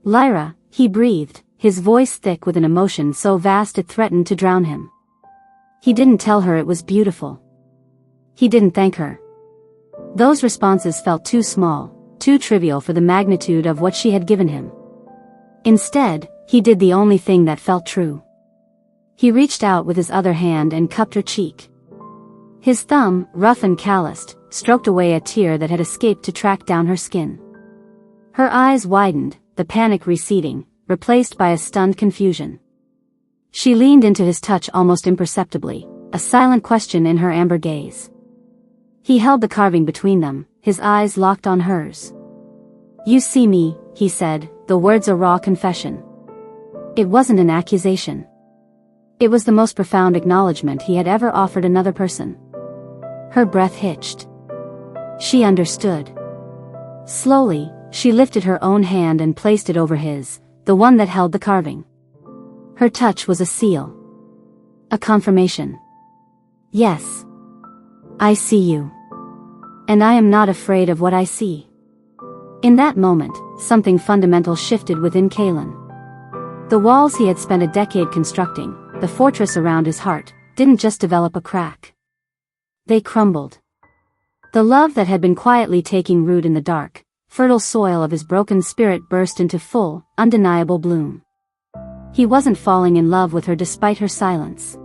Lyra, he breathed, his voice thick with an emotion so vast it threatened to drown him. He didn't tell her it was beautiful. He didn't thank her. Those responses felt too small, too trivial for the magnitude of what she had given him. Instead, he did the only thing that felt true. He reached out with his other hand and cupped her cheek. His thumb, rough and calloused, stroked away a tear that had escaped to track down her skin. Her eyes widened, the panic receding, replaced by a stunned confusion. She leaned into his touch almost imperceptibly, a silent question in her amber gaze. He held the carving between them, his eyes locked on hers. "You see me," he said, the words a raw confession. It wasn't an accusation. It was the most profound acknowledgement he had ever offered another person. Her breath hitched. She understood. Slowly, she lifted her own hand and placed it over his, the one that held the carving. Her touch was a seal. A confirmation. "Yes. I see you. And I am not afraid of what I see." In that moment, something fundamental shifted within Kaelen. The walls he had spent a decade constructing, the fortress around his heart, didn't just develop a crack. They crumbled. The love that had been quietly taking root in the dark, fertile soil of his broken spirit burst into full, undeniable bloom. He wasn't falling in love with her despite her silence.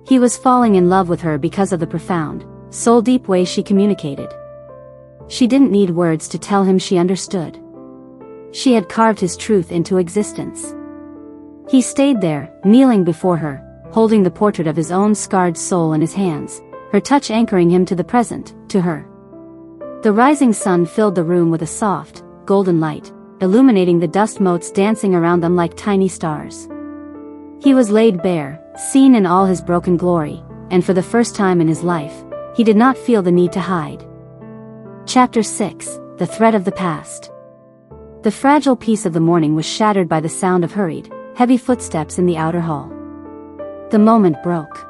He was falling in love with her because of the profound, soul-deep way she communicated. She didn't need words to tell him she understood. She had carved his truth into existence. He stayed there, kneeling before her, holding the portrait of his own scarred soul in his hands, her touch anchoring him to the present, to her. The rising sun filled the room with a soft, golden light, illuminating the dust motes dancing around them like tiny stars. He was laid bare, seen in all his broken glory, and for the first time in his life, he did not feel the need to hide. Chapter 6, The Thread of the Past. The fragile peace of the morning was shattered by the sound of hurried, heavy footsteps in the outer hall. The moment broke.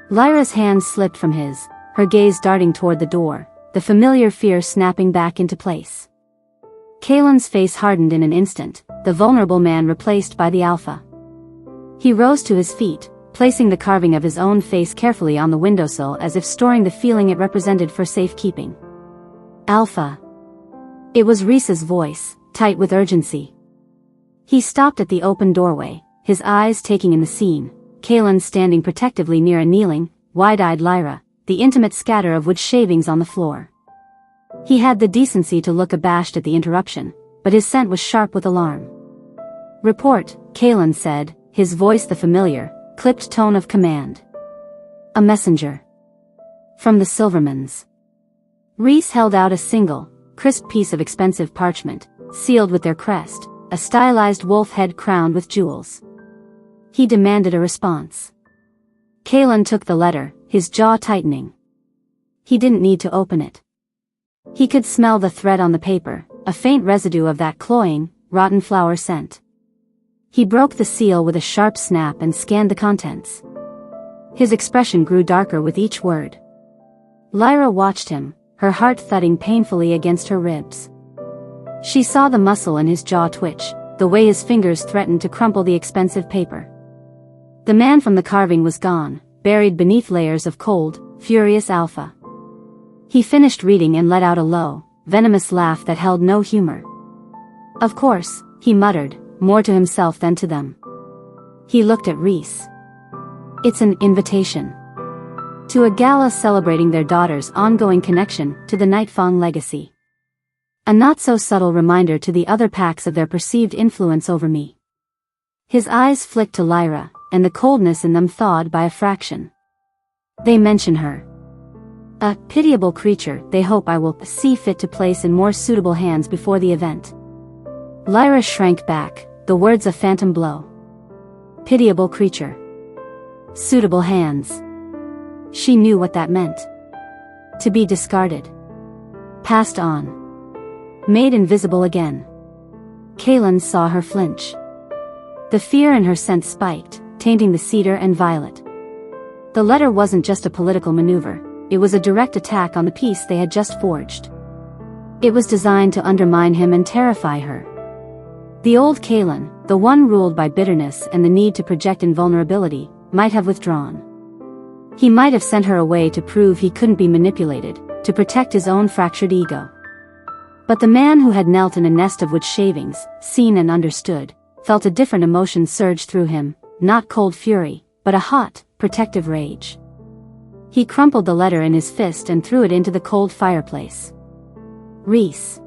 Lyra's hand slipped from his, her gaze darting toward the door, the familiar fear snapping back into place. Kaelen's face hardened in an instant, the vulnerable man replaced by the alpha. He rose to his feet, placing the carving of his own face carefully on the windowsill as if storing the feeling it represented for safekeeping. Alpha. It was Rhys's voice, tight with urgency. He stopped at the open doorway, his eyes taking in the scene, Kaelen standing protectively near a kneeling, wide-eyed Lyra, the intimate scatter of wood shavings on the floor. He had the decency to look abashed at the interruption, but his scent was sharp with alarm. "Report," Kaelen said, his voice the familiar, clipped tone of command. "A messenger. From the Silvermans." Rhys held out a single, crisp piece of expensive parchment, sealed with their crest, a stylized wolf head crowned with jewels. He demanded a response. Kaelen took the letter, his jaw tightening. He didn't need to open it. He could smell the thread on the paper, a faint residue of that cloying, rotten flower scent. He broke the seal with a sharp snap and scanned the contents. His expression grew darker with each word. Lyra watched him, her heart thudding painfully against her ribs. She saw the muscle in his jaw twitch, the way his fingers threatened to crumple the expensive paper. The man from the carving was gone, buried beneath layers of cold, furious alpha. He finished reading and let out a low, venomous laugh that held no humor. "Of course," he muttered, more to himself than to them. He looked at Rhys. "It's an invitation to a gala celebrating their daughter's ongoing connection to the Nightfang legacy. A not-so-subtle reminder to the other packs of their perceived influence over me." His eyes flicked to Lyra, and the coldness in them thawed by a fraction. "They mention her. A pitiable creature they hope I will see fit to place in more suitable hands before the event." Lyra shrank back, the words a phantom blow. Pitiable creature. Suitable hands. She knew what that meant. To be discarded. Passed on. Made invisible again. Kaelen saw her flinch. The fear in her scent spiked, tainting the cedar and violet. The letter wasn't just a political maneuver, it was a direct attack on the peace they had just forged. It was designed to undermine him and terrify her. The old Kaelen, the one ruled by bitterness and the need to project invulnerability, might have withdrawn. He might have sent her away to prove he couldn't be manipulated, to protect his own fractured ego. But the man who had knelt in a nest of wood shavings, seen and understood, felt a different emotion surge through him, not cold fury, but a hot, protective rage. He crumpled the letter in his fist and threw it into the cold fireplace. "Rhys.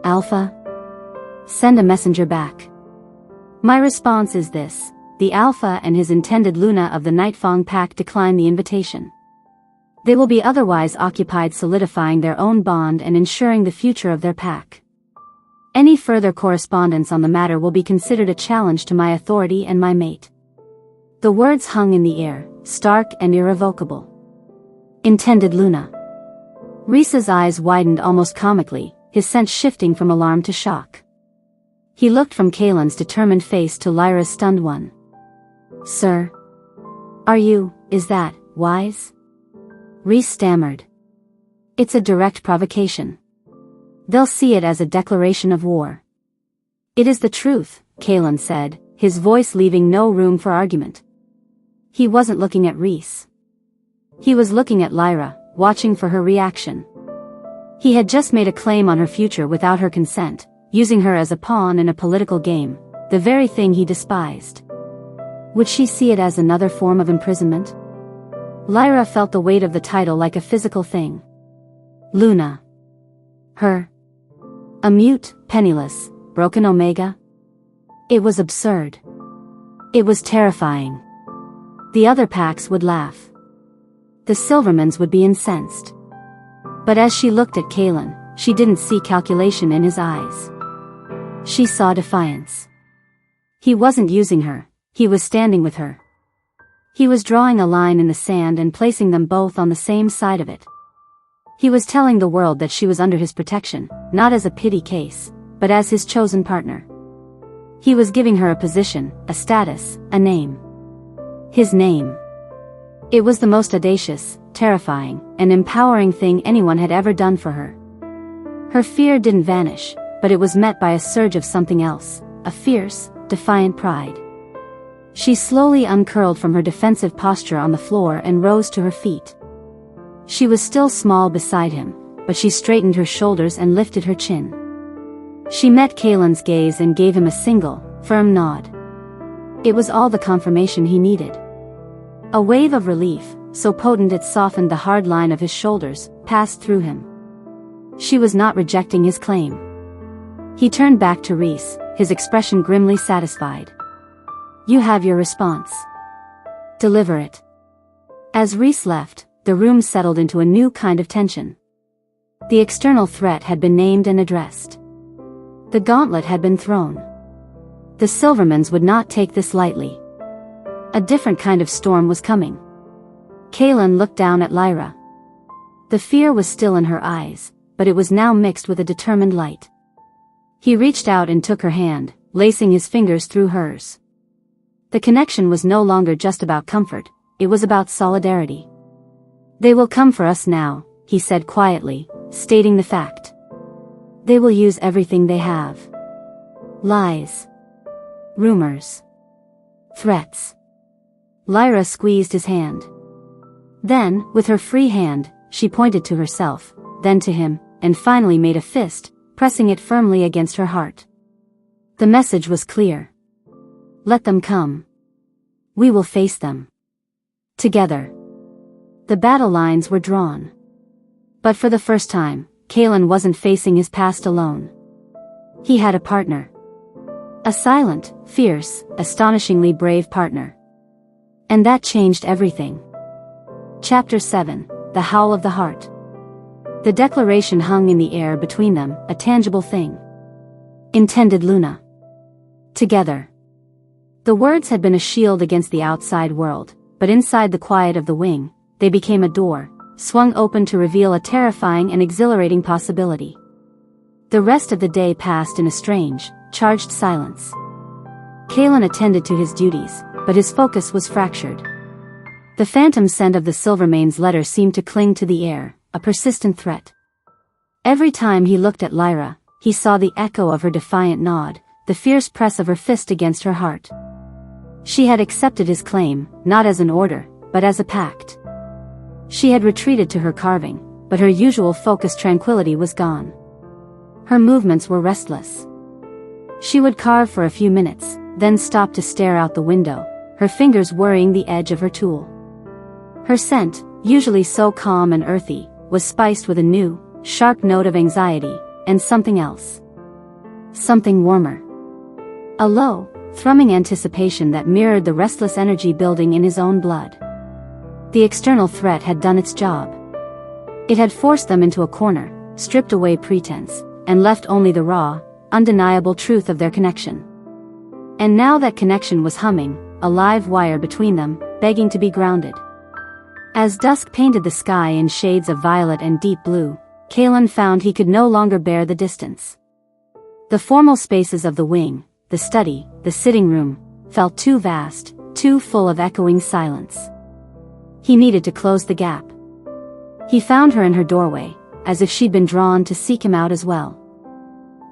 Alpha. Send a messenger back. My response is this: the Alpha and his intended Luna of the Nightfang Pack decline the invitation. They will be otherwise occupied solidifying their own bond and ensuring the future of their pack. Any further correspondence on the matter will be considered a challenge to my authority and my mate." The words hung in the air, stark and irrevocable. Intended Luna. Rhys's eyes widened almost comically, his sense shifting from alarm to shock. He looked from Kaelen's determined face to Lyra's stunned one. "Sir? Is that, wise?" Rhys stammered. "It's a direct provocation. They'll see it as a declaration of war." "It is the truth," Kaelen said, his voice leaving no room for argument. He wasn't looking at Rhys. He was looking at Lyra, watching for her reaction. He had just made a claim on her future without her consent, using her as a pawn in a political game, the very thing he despised. Would she see it as another form of imprisonment? Lyra felt the weight of the title like a physical thing. Luna. Her. A mute, penniless, broken Omega? It was absurd. It was terrifying. The other packs would laugh. The Silvermans would be incensed. But as she looked at Kaelen, she didn't see calculation in his eyes. She saw defiance. He wasn't using her, he was standing with her. He was drawing a line in the sand and placing them both on the same side of it. He was telling the world that she was under his protection, not as a pity case, but as his chosen partner. He was giving her a position, a status, a name. His name. It was the most audacious, terrifying, and empowering thing anyone had ever done for her. Her fear didn't vanish, but it was met by a surge of something else, a fierce, defiant pride. She slowly uncurled from her defensive posture on the floor and rose to her feet. She was still small beside him, but she straightened her shoulders and lifted her chin. She met Kaelen's gaze and gave him a single, firm nod. It was all the confirmation he needed. A wave of relief, so potent it softened the hard line of his shoulders, passed through him. She was not rejecting his claim. He turned back to Rhys, his expression grimly satisfied. You have your response. Deliver it. As Rhys left, the room settled into a new kind of tension. The external threat had been named and addressed. The gauntlet had been thrown. The Silvermans would not take this lightly. A different kind of storm was coming. Kaelen looked down at Lyra. The fear was still in her eyes, but it was now mixed with a determined light. He reached out and took her hand, lacing his fingers through hers. The connection was no longer just about comfort, it was about solidarity. They will come for us now, he said quietly, stating the fact. They will use everything they have. Lies. Rumors. Threats. Lyra squeezed his hand. Then, with her free hand, she pointed to herself, then to him, and finally made a fist, pressing it firmly against her heart. The message was clear. Let them come. We will face them. Together. The battle lines were drawn. But for the first time, Kaelen wasn't facing his past alone. He had a partner. A silent, fierce, astonishingly brave partner. And that changed everything. Chapter 7, The Howl of the Heart. The declaration hung in the air between them, a tangible thing. Intended Luna. Together. The words had been a shield against the outside world, but inside the quiet of the wing, they became a door, swung open to reveal a terrifying and exhilarating possibility. The rest of the day passed in a strange, charged silence. Kaelen attended to his duties, but his focus was fractured. The phantom scent of the Silvermane's letter seemed to cling to the air, a persistent threat. Every time he looked at Lyra, he saw the echo of her defiant nod, the fierce press of her fist against her heart. She had accepted his claim, not as an order, but as a pact. She had retreated to her carving, but her usual focused tranquility was gone. Her movements were restless. She would carve for a few minutes, then stop to stare out the window, her fingers worrying the edge of her tool. Her scent, usually so calm and earthy, was spiced with a new, sharp note of anxiety, and something else. Something warmer. A low, thrumming anticipation that mirrored the restless energy building in his own blood. The external threat had done its job. It had forced them into a corner, stripped away pretense, and left only the raw, undeniable truth of their connection. And now that connection was humming, a live wire between them, begging to be grounded. As dusk painted the sky in shades of violet and deep blue, Kaelen found he could no longer bear the distance. The formal spaces of the wing, the study, the sitting room, felt too vast, too full of echoing silence. He needed to close the gap. He found her in her doorway, as if she'd been drawn to seek him out as well.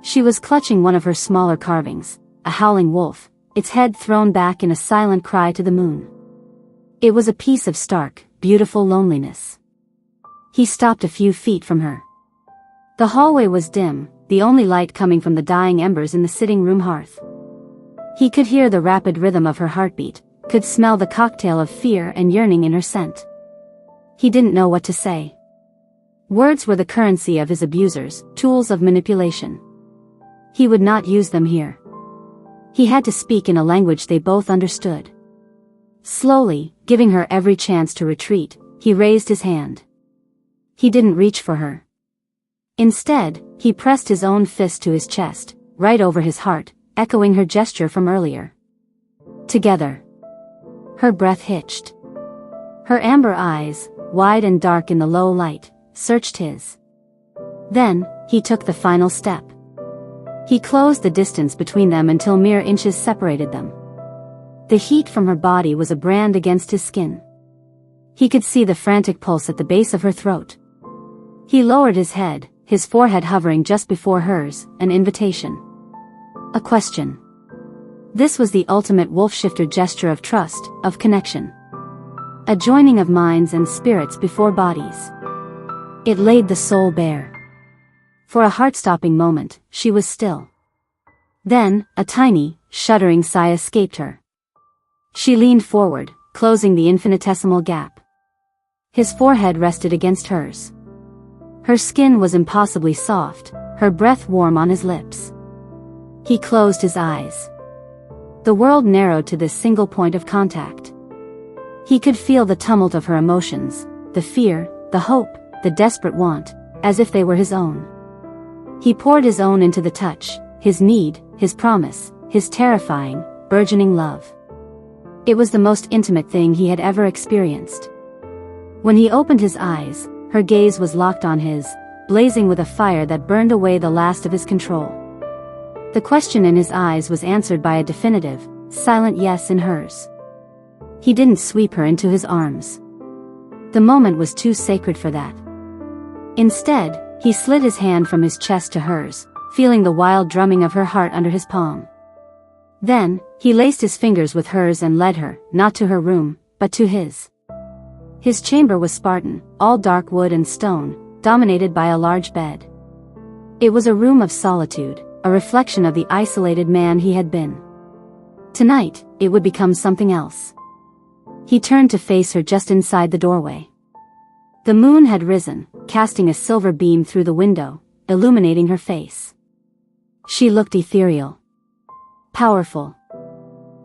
She was clutching one of her smaller carvings, a howling wolf, its head thrown back in a silent cry to the moon. It was a piece of stark, beautiful loneliness. He stopped a few feet from her. The hallway was dim, the only light coming from the dying embers in the sitting room hearth. He could hear the rapid rhythm of her heartbeat, could smell the cocktail of fear and yearning in her scent. He didn't know what to say. Words were the currency of his abusers, tools of manipulation. He would not use them here. He had to speak in a language they both understood. Slowly, giving her every chance to retreat, he raised his hand. He didn't reach for her. Instead, he pressed his own fist to his chest, right over his heart, echoing her gesture from earlier. Together. Her breath hitched. Her amber eyes, wide and dark in the low light, searched his. Then, he took the final step. He closed the distance between them until mere inches separated them. The heat from her body was a brand against his skin. He could see the frantic pulse at the base of her throat. He lowered his head, his forehead hovering just before hers, an invitation. A question. This was the ultimate wolf-shifter gesture of trust, of connection. A joining of minds and spirits before bodies. It laid the soul bare. For a heart-stopping moment, she was still. Then, a tiny, shuddering sigh escaped her. She leaned forward, closing the infinitesimal gap. His forehead rested against hers. Her skin was impossibly soft, her breath warm on his lips. He closed his eyes. The world narrowed to this single point of contact. He could feel the tumult of her emotions, the fear, the hope, the desperate want, as if they were his own. He poured his own into the touch, his need, his promise, his terrifying, burgeoning love. It was the most intimate thing he had ever experienced. When he opened his eyes, her gaze was locked on his, blazing with a fire that burned away the last of his control. The question in his eyes was answered by a definitive, silent yes in hers. He didn't sweep her into his arms. The moment was too sacred for that. Instead, he slid his hand from his chest to hers, feeling the wild drumming of her heart under his palm. Then, he laced his fingers with hers and led her, not to her room, but to his. His chamber was Spartan, all dark wood and stone, dominated by a large bed. It was a room of solitude, a reflection of the isolated man he had been. Tonight, it would become something else. He turned to face her just inside the doorway. The moon had risen, casting a silver beam through the window, illuminating her face. She looked ethereal. Powerful.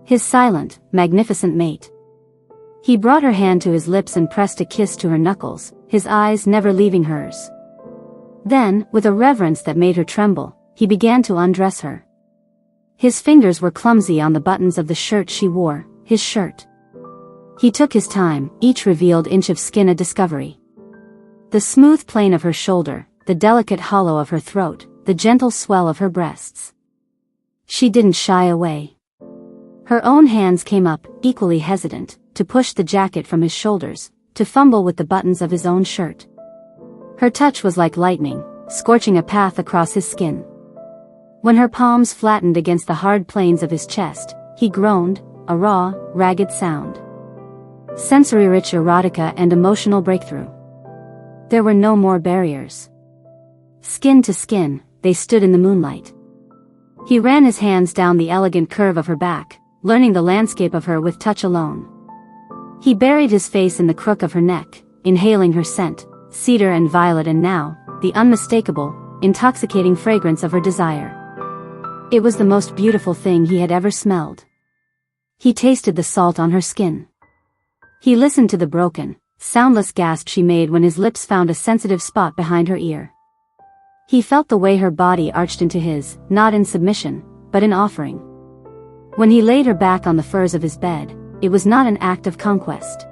His silent, magnificent mate. He brought her hand to his lips and pressed a kiss to her knuckles, his eyes never leaving hers. Then, with a reverence that made her tremble, he began to undress her. His fingers were clumsy on the buttons of the shirt she wore, his shirt. He took his time, each revealed inch of skin a discovery. The smooth plane of her shoulder, the delicate hollow of her throat, the gentle swell of her breasts. She didn't shy away. Her own hands came up, equally hesitant, to push the jacket from his shoulders, to fumble with the buttons of his own shirt. Her touch was like lightning, scorching a path across his skin. When her palms flattened against the hard planes of his chest, he groaned, a raw, ragged sound. Sensory-rich erotica and emotional breakthrough. There were no more barriers. Skin to skin, they stood in the moonlight. He ran his hands down the elegant curve of her back, learning the landscape of her with touch alone. He buried his face in the crook of her neck, inhaling her scent, cedar and violet, and now, the unmistakable, intoxicating fragrance of her desire. It was the most beautiful thing he had ever smelled. He tasted the salt on her skin. He listened to the broken, soundless gasp she made when his lips found a sensitive spot behind her ear. He felt the way her body arched into his, not in submission, but in offering. When he laid her back on the furs of his bed, it was not an act of conquest.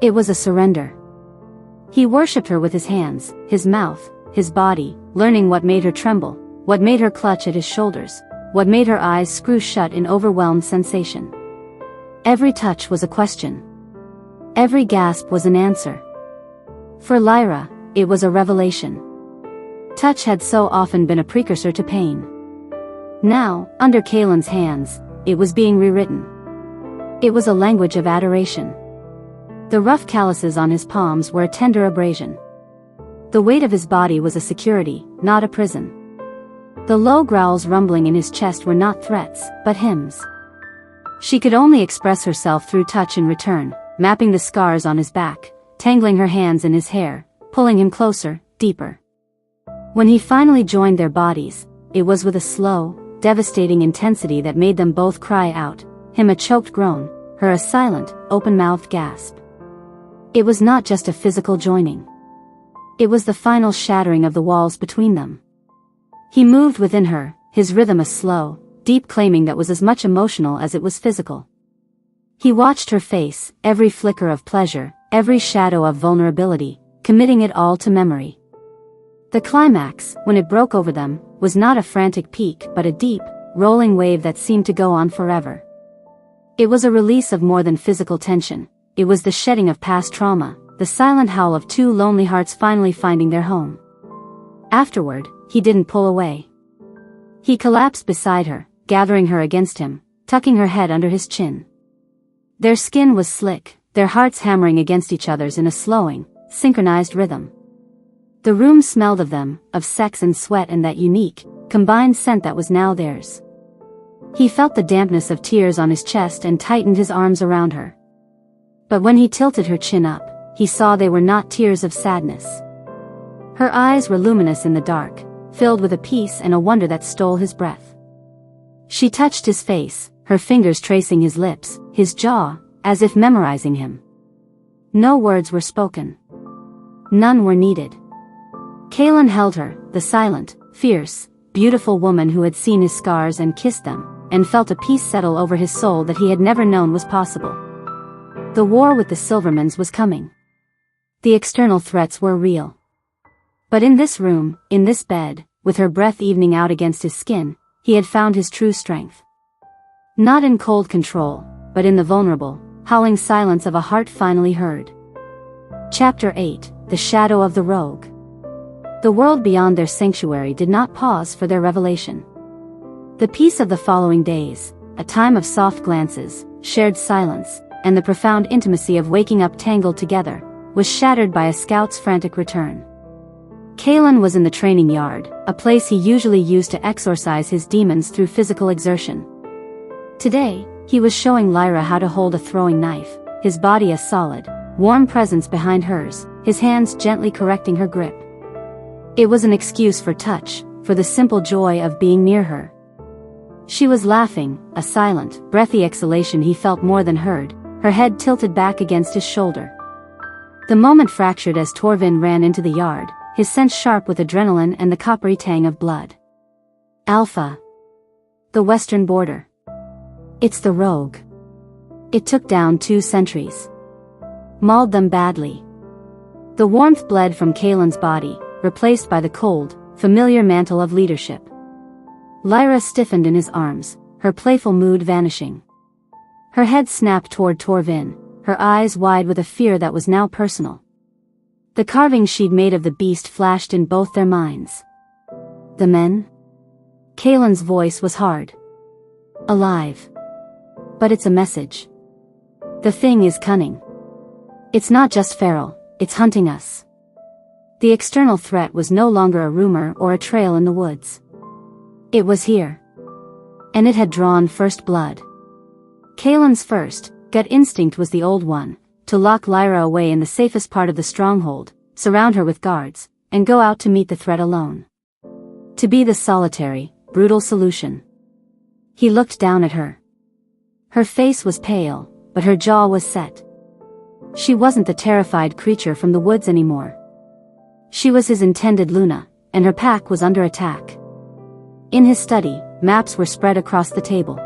It was a surrender. He worshipped her with his hands, his mouth, his body, learning what made her tremble, what made her clutch at his shoulders, what made her eyes screw shut in overwhelmed sensation. Every touch was a question. Every gasp was an answer. For Lyra, it was a revelation. Touch had so often been a precursor to pain. Now, under Kaelen's hands, it was being rewritten. It was a language of adoration. The rough calluses on his palms were a tender abrasion. The weight of his body was a security, not a prison. The low growls rumbling in his chest were not threats, but hymns. She could only express herself through touch in return, mapping the scars on his back, tangling her hands in his hair, pulling him closer, deeper. When he finally joined their bodies, it was with a slow, devastating intensity that made them both cry out, him a choked groan, her a silent, open-mouthed gasp. It was not just a physical joining. It was the final shattering of the walls between them. He moved within her, his rhythm a slow, deep claiming that was as much emotional as it was physical. He watched her face, every flicker of pleasure, every shadow of vulnerability, committing it all to memory. The climax, when it broke over them, was not a frantic peak but a deep, rolling wave that seemed to go on forever. It was a release of more than physical tension. It was the shedding of past trauma, the silent howl of two lonely hearts finally finding their home. Afterward, he didn't pull away. He collapsed beside her, gathering her against him, tucking her head under his chin. Their skin was slick, their hearts hammering against each other's in a slowing, synchronized rhythm. The room smelled of them, of sex and sweat and that unique, combined scent that was now theirs. He felt the dampness of tears on his chest and tightened his arms around her. But when he tilted her chin up, he saw they were not tears of sadness. Her eyes were luminous in the dark, filled with a peace and a wonder that stole his breath. She touched his face, her fingers tracing his lips, his jaw, as if memorizing him. No words were spoken. None were needed. Kaelen held her, the silent, fierce, beautiful woman who had seen his scars and kissed them, and felt a peace settle over his soul that he had never known was possible. The war with the Silvermans was coming. The external threats were real. But in this room, in this bed, with her breath evening out against his skin, he had found his true strength. Not in cold control, but in the vulnerable, howling silence of a heart finally heard. Chapter 8, The Shadow of the Rogue. The world beyond their sanctuary did not pause for their revelation. The peace of the following days, a time of soft glances, shared silence, and the profound intimacy of waking up tangled together, was shattered by a scout's frantic return. Kaelen was in the training yard, a place he usually used to exorcise his demons through physical exertion. Today, he was showing Lyra how to hold a throwing knife, his body a solid, warm presence behind hers, his hands gently correcting her grip. It was an excuse for touch, for the simple joy of being near her. She was laughing, a silent, breathy exhalation he felt more than heard, her head tilted back against his shoulder. The moment fractured as Torvin ran into the yard, his sense sharp with adrenaline and the coppery tang of blood. Alpha. The western border. It's the rogue. It took down 2 sentries. Mauled them badly. The warmth bled from Kaelen's body, replaced by the cold, familiar mantle of leadership. Lyra stiffened in his arms, her playful mood vanishing. Her head snapped toward Torvin, her eyes wide with a fear that was now personal. The carving she'd made of the beast flashed in both their minds. The men? Kaelen's voice was hard. Alive. But it's a message. The thing is cunning. It's not just feral, it's hunting us. The external threat was no longer a rumor or a trail in the woods. It was here. And it had drawn first blood. Kaelen's first, gut instinct was the old one, to lock Lyra away in the safest part of the stronghold, surround her with guards, and go out to meet the threat alone. To be the solitary, brutal solution. He looked down at her. Her face was pale, but her jaw was set. She wasn't the terrified creature from the woods anymore. She was his intended Luna, and her pack was under attack. In his study, maps were spread across the table.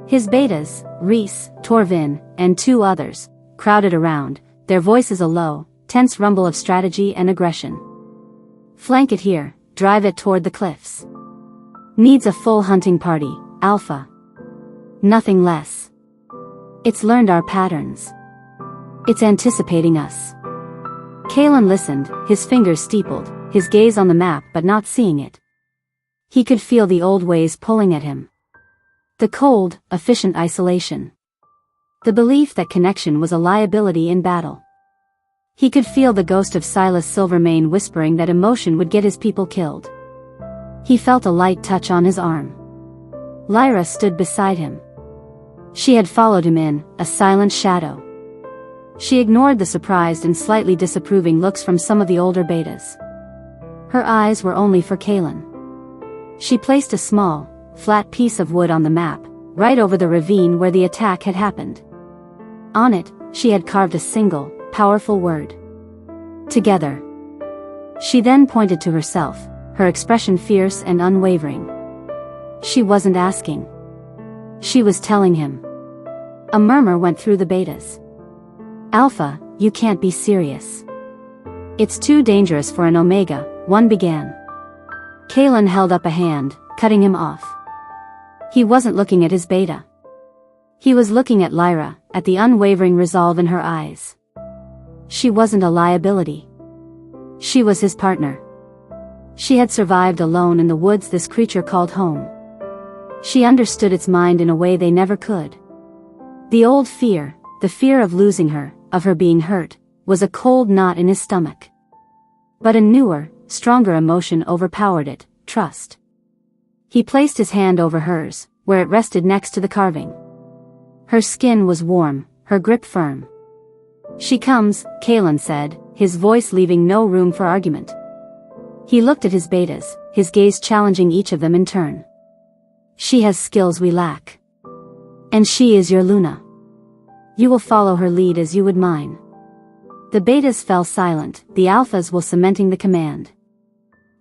His betas, Reese, Torvin, and 2 others, crowded around, their voices a low, tense rumble of strategy and aggression. Flank it here, drive it toward the cliffs. Needs a full hunting party, Alpha. Nothing less. It's learned our patterns. It's anticipating us. Kaelen listened, his fingers steepled, his gaze on the map but not seeing it. He could feel the old ways pulling at him. The cold, efficient isolation. The belief that connection was a liability in battle. He could feel the ghost of Silas Silvermane whispering that emotion would get his people killed. He felt a light touch on his arm. Lyra stood beside him. She had followed him in, a silent shadow. She ignored the surprised and slightly disapproving looks from some of the older betas. Her eyes were only for Kaelen. She placed a small, flat piece of wood on the map, right over the ravine where the attack had happened. On it, she had carved a single, powerful word. Together. She then pointed to herself, her expression fierce and unwavering. She wasn't asking. She was telling him. A murmur went through the betas. Alpha, you can't be serious. It's too dangerous for an Omega, one began. Kaelen held up a hand, cutting him off. He wasn't looking at his beta. He was looking at Lyra, at the unwavering resolve in her eyes. She wasn't a liability. She was his partner. She had survived alone in the woods this creature called home. She understood its mind in a way they never could. The old fear, the fear of losing her, of her being hurt, was a cold knot in his stomach. But a newer, stronger emotion overpowered it, trust. He placed his hand over hers, where it rested next to the carving. Her skin was warm, her grip firm. She comes, Kaelen said, his voice leaving no room for argument. He looked at his betas, his gaze challenging each of them in turn. She has skills we lack. And she is your Luna. You will follow her lead as you would mine. The betas fell silent, the alphas will cementing the command.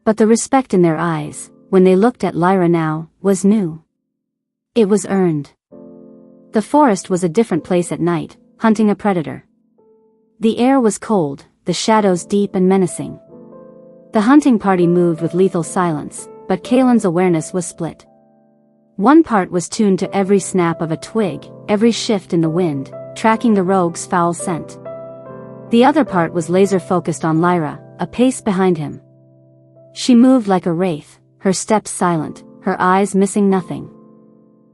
But the respect in their eyes, when they looked at Lyra now, was new. It was earned. The forest was a different place at night, hunting a predator. The air was cold, the shadows deep and menacing. The hunting party moved with lethal silence, but Kaelen's awareness was split. One part was tuned to every snap of a twig, every shift in the wind, tracking the rogue's foul scent. The other part was laser-focused on Lyra, a pace behind him. She moved like a wraith, her steps silent, her eyes missing nothing.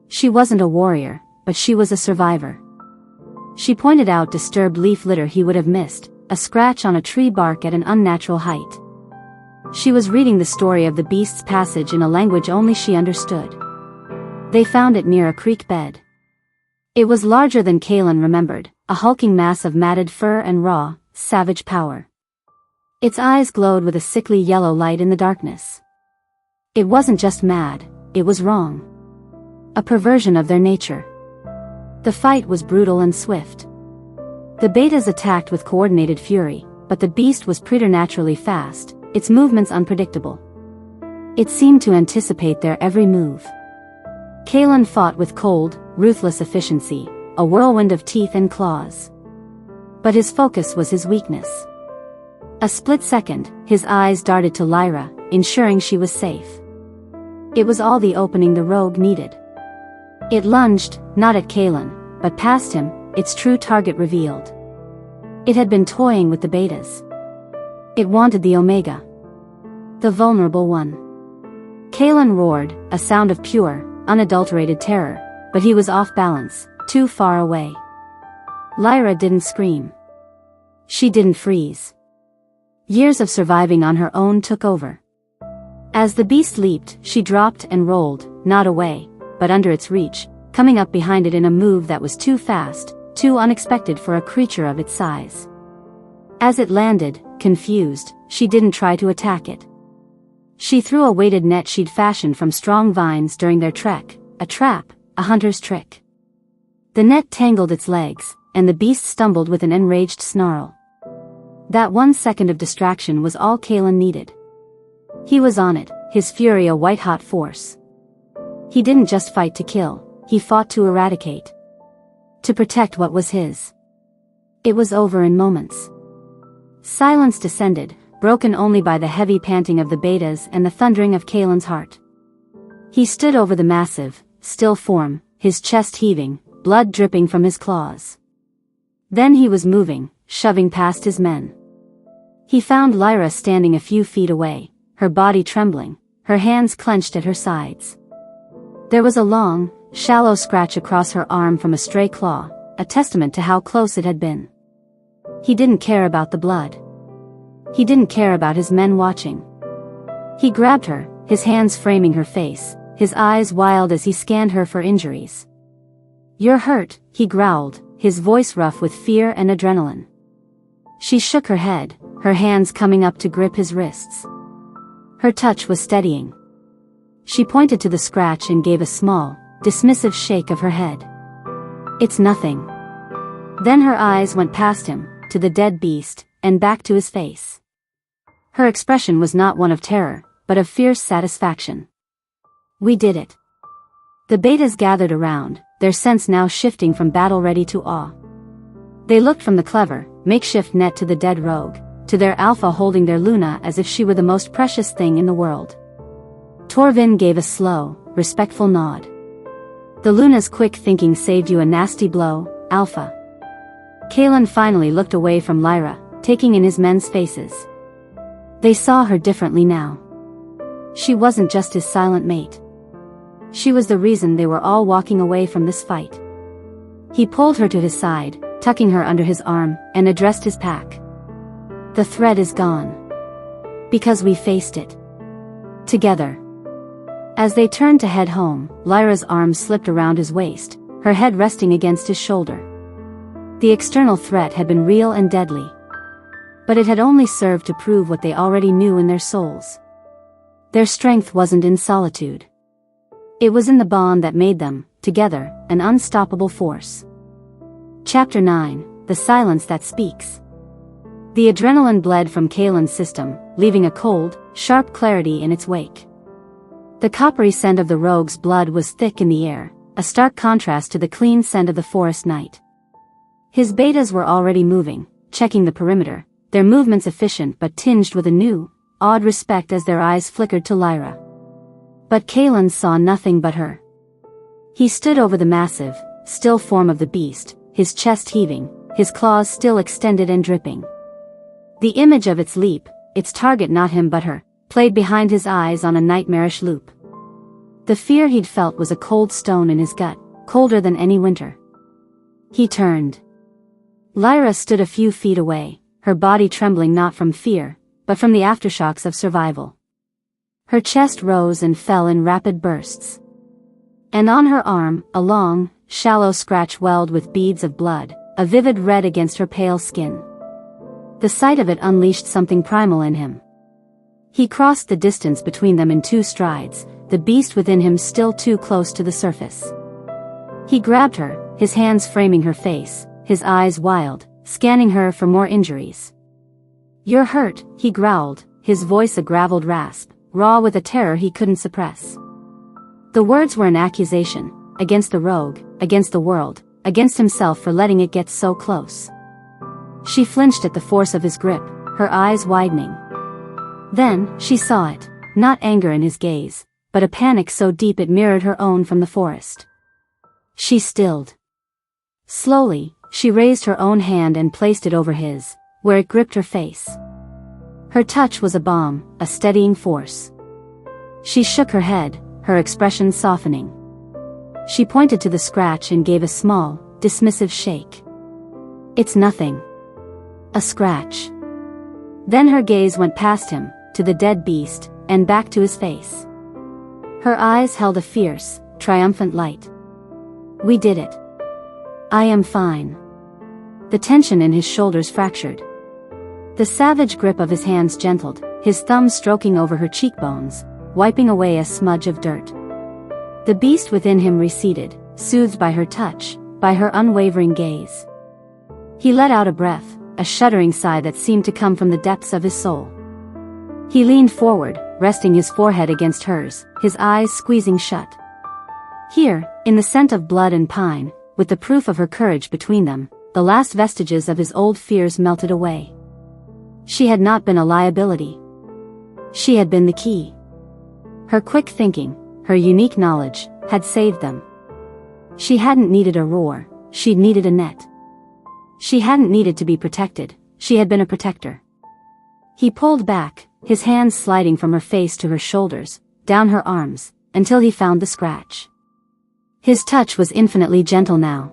She wasn't a warrior, but she was a survivor. She pointed out disturbed leaf litter he would have missed, a scratch on a tree bark at an unnatural height. She was reading the story of the beast's passage in a language only she understood. They found it near a creek bed. It was larger than Kaelen remembered, a hulking mass of matted fur and raw, savage power. Its eyes glowed with a sickly yellow light in the darkness. It wasn't just mad, it was wrong. A perversion of their nature. The fight was brutal and swift. The betas attacked with coordinated fury, but the beast was preternaturally fast, its movements unpredictable. It seemed to anticipate their every move. Kaelen fought with cold, ruthless efficiency, a whirlwind of teeth and claws. But his focus was his weakness. A split second, his eyes darted to Lyra, ensuring she was safe. It was all the opening the rogue needed. It lunged, not at Kaelen, but past him, its true target revealed. It had been toying with the betas. It wanted the Omega. The vulnerable one. Kaelen roared, a sound of pure, unadulterated terror, but he was off balance, too far away. Lyra didn't scream. She didn't freeze. Years of surviving on her own took over. As the beast leaped, she dropped and rolled, not away, but under its reach, coming up behind it in a move that was too fast, too unexpected for a creature of its size. As it landed, confused, she didn't try to attack it. She threw a weighted net she'd fashioned from strong vines during their trek, a trap, a hunter's trick. The net tangled its legs, and the beast stumbled with an enraged snarl. That 1 second of distraction was all Kaelen needed. He was on it, his fury a white-hot force. He didn't just fight to kill, he fought to eradicate. To protect what was his. It was over in moments. Silence descended, broken only by the heavy panting of the betas and the thundering of Kaelen's heart. He stood over the massive, still form, his chest heaving, blood dripping from his claws. Then he was moving, shoving past his men. He found Lyra standing a few feet away, her body trembling, her hands clenched at her sides. There was a long, shallow scratch across her arm from a stray claw, a testament to how close it had been. He didn't care about the blood. He didn't care about his men watching. He grabbed her, his hands framing her face, his eyes wild as he scanned her for injuries. "You're hurt," he growled, his voice rough with fear and adrenaline. She shook her head, her hands coming up to grip his wrists. Her touch was steadying. She pointed to the scratch and gave a small, dismissive shake of her head. "It's nothing." Then her eyes went past him, to the dead beast, and back to his face. Her expression was not one of terror, but of fierce satisfaction. "We did it." The betas gathered around, their sense now shifting from battle-ready to awe. They looked from the clever, makeshift net to the dead rogue, to their alpha holding their Luna as if she were the most precious thing in the world. Torvin gave a slow, respectful nod. "The Luna's quick thinking saved you a nasty blow, Alpha." Kaelen finally looked away from Lyra, taking in his men's faces. They saw her differently now. She wasn't just his silent mate. She was the reason they were all walking away from this fight. He pulled her to his side, tucking her under his arm, and addressed his pack. "The threat is gone. Because we faced it. Together." As they turned to head home, Lyra's arm slipped around his waist, her head resting against his shoulder. The external threat had been real and deadly. But it had only served to prove what they already knew in their souls. Their strength wasn't in solitude. It was in the bond that made them, together, an unstoppable force. Chapter 9, The Silence That Speaks. The adrenaline bled from Kaelen's system, leaving a cold, sharp clarity in its wake. The coppery scent of the rogue's blood was thick in the air, a stark contrast to the clean scent of the forest night. His betas were already moving, checking the perimeter, their movements efficient but tinged with a new, awed respect as their eyes flickered to Lyra. But Kaelen saw nothing but her. He stood over the massive, still form of the beast, his chest heaving, his claws still extended and dripping. The image of its leap, its target not him but her, played behind his eyes on a nightmarish loop. The fear he'd felt was a cold stone in his gut, colder than any winter. He turned. Lyra stood a few feet away, her body trembling not from fear, but from the aftershocks of survival. Her chest rose and fell in rapid bursts. And on her arm, a long, shallow scratch welled with beads of blood, a vivid red against her pale skin. The sight of it unleashed something primal in him. He crossed the distance between them in 2 strides, the beast within him still too close to the surface. He grabbed her, his hands framing her face, his eyes wild, scanning her for more injuries. "You're hurt," he growled, his voice a graveled rasp, raw with a terror he couldn't suppress. The words were an accusation, against the rogue, against the world, against himself for letting it get so close. She flinched at the force of his grip, her eyes widening. Then, she saw it, not anger in his gaze, but a panic so deep it mirrored her own from the forest. She stilled. Slowly, she raised her own hand and placed it over his, where it gripped her face. Her touch was a balm, a steadying force. She shook her head, her expression softening. She pointed to the scratch and gave a small, dismissive shake. "It's nothing. A scratch." Then her gaze went past him, to the dead beast, and back to his face. Her eyes held a fierce, triumphant light. "We did it. I am fine." The tension in his shoulders fractured. The savage grip of his hands gentled, his thumbs stroking over her cheekbones, wiping away a smudge of dirt. The beast within him receded, soothed by her touch, by her unwavering gaze. He let out a breath, a shuddering sigh that seemed to come from the depths of his soul. He leaned forward, resting his forehead against hers, his eyes squeezing shut. Here, in the scent of blood and pine, with the proof of her courage between them, the last vestiges of his old fears melted away. She had not been a liability. She had been the key. Her quick thinking, her unique knowledge, had saved them. She hadn't needed a roar, she'd needed a net. She hadn't needed to be protected, she had been a protector. He pulled back, his hands sliding from her face to her shoulders, down her arms, until he found the scratch. His touch was infinitely gentle now.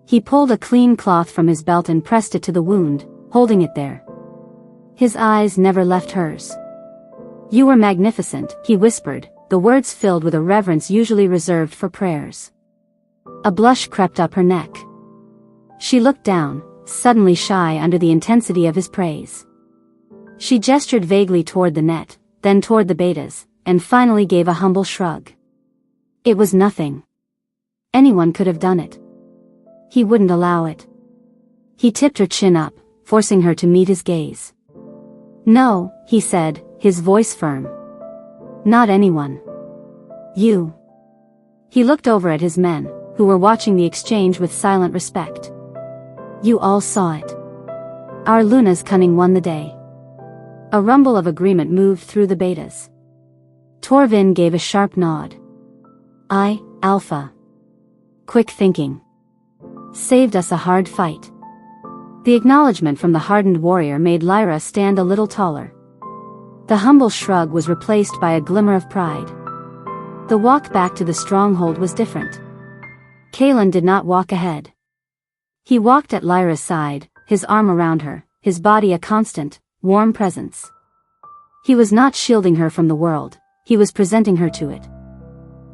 He pulled a clean cloth from his belt and pressed it to the wound, holding it there. His eyes never left hers. "You were magnificent," he whispered, the words filled with a reverence usually reserved for prayers. A blush crept up her neck. She looked down, suddenly shy under the intensity of his praise. She gestured vaguely toward the net, then toward the betas, and finally gave a humble shrug. It was nothing. Anyone could have done it. He wouldn't allow it. He tipped her chin up, forcing her to meet his gaze. No, he said, his voice firm. Not anyone. You. He looked over at his men, who were watching the exchange with silent respect. You all saw it. Our Luna's cunning won the day. A rumble of agreement moved through the betas. Torvin gave a sharp nod. Alpha. Quick thinking. Saved us a hard fight. The acknowledgement from the hardened warrior made Lyra stand a little taller. The humble shrug was replaced by a glimmer of pride. The walk back to the stronghold was different. Kaelen did not walk ahead. He walked at Lyra's side, his arm around her, his body a constant, warm presence. He was not shielding her from the world, he was presenting her to it.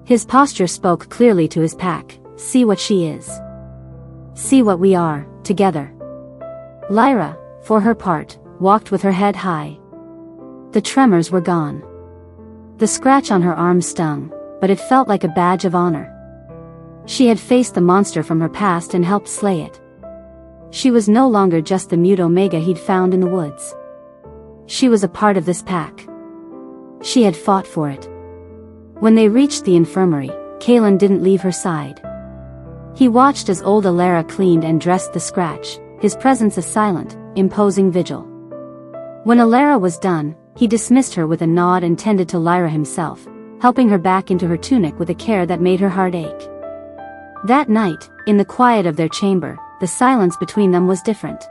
His posture spoke clearly to his pack, see what she is. See what we are, together. Lyra, for her part, walked with her head high. The tremors were gone. The scratch on her arm stung, but it felt like a badge of honor. She had faced the monster from her past and helped slay it. She was no longer just the mute omega he'd found in the woods. She was a part of this pack. She had fought for it. When they reached the infirmary, Kaelen didn't leave her side. He watched as old Lyra cleaned and dressed the scratch, his presence a silent, imposing vigil. When Lyra was done, he dismissed her with a nod and tended to Lyra himself, helping her back into her tunic with a care that made her heart ache. That night, in the quiet of their chamber, the silence between them was different.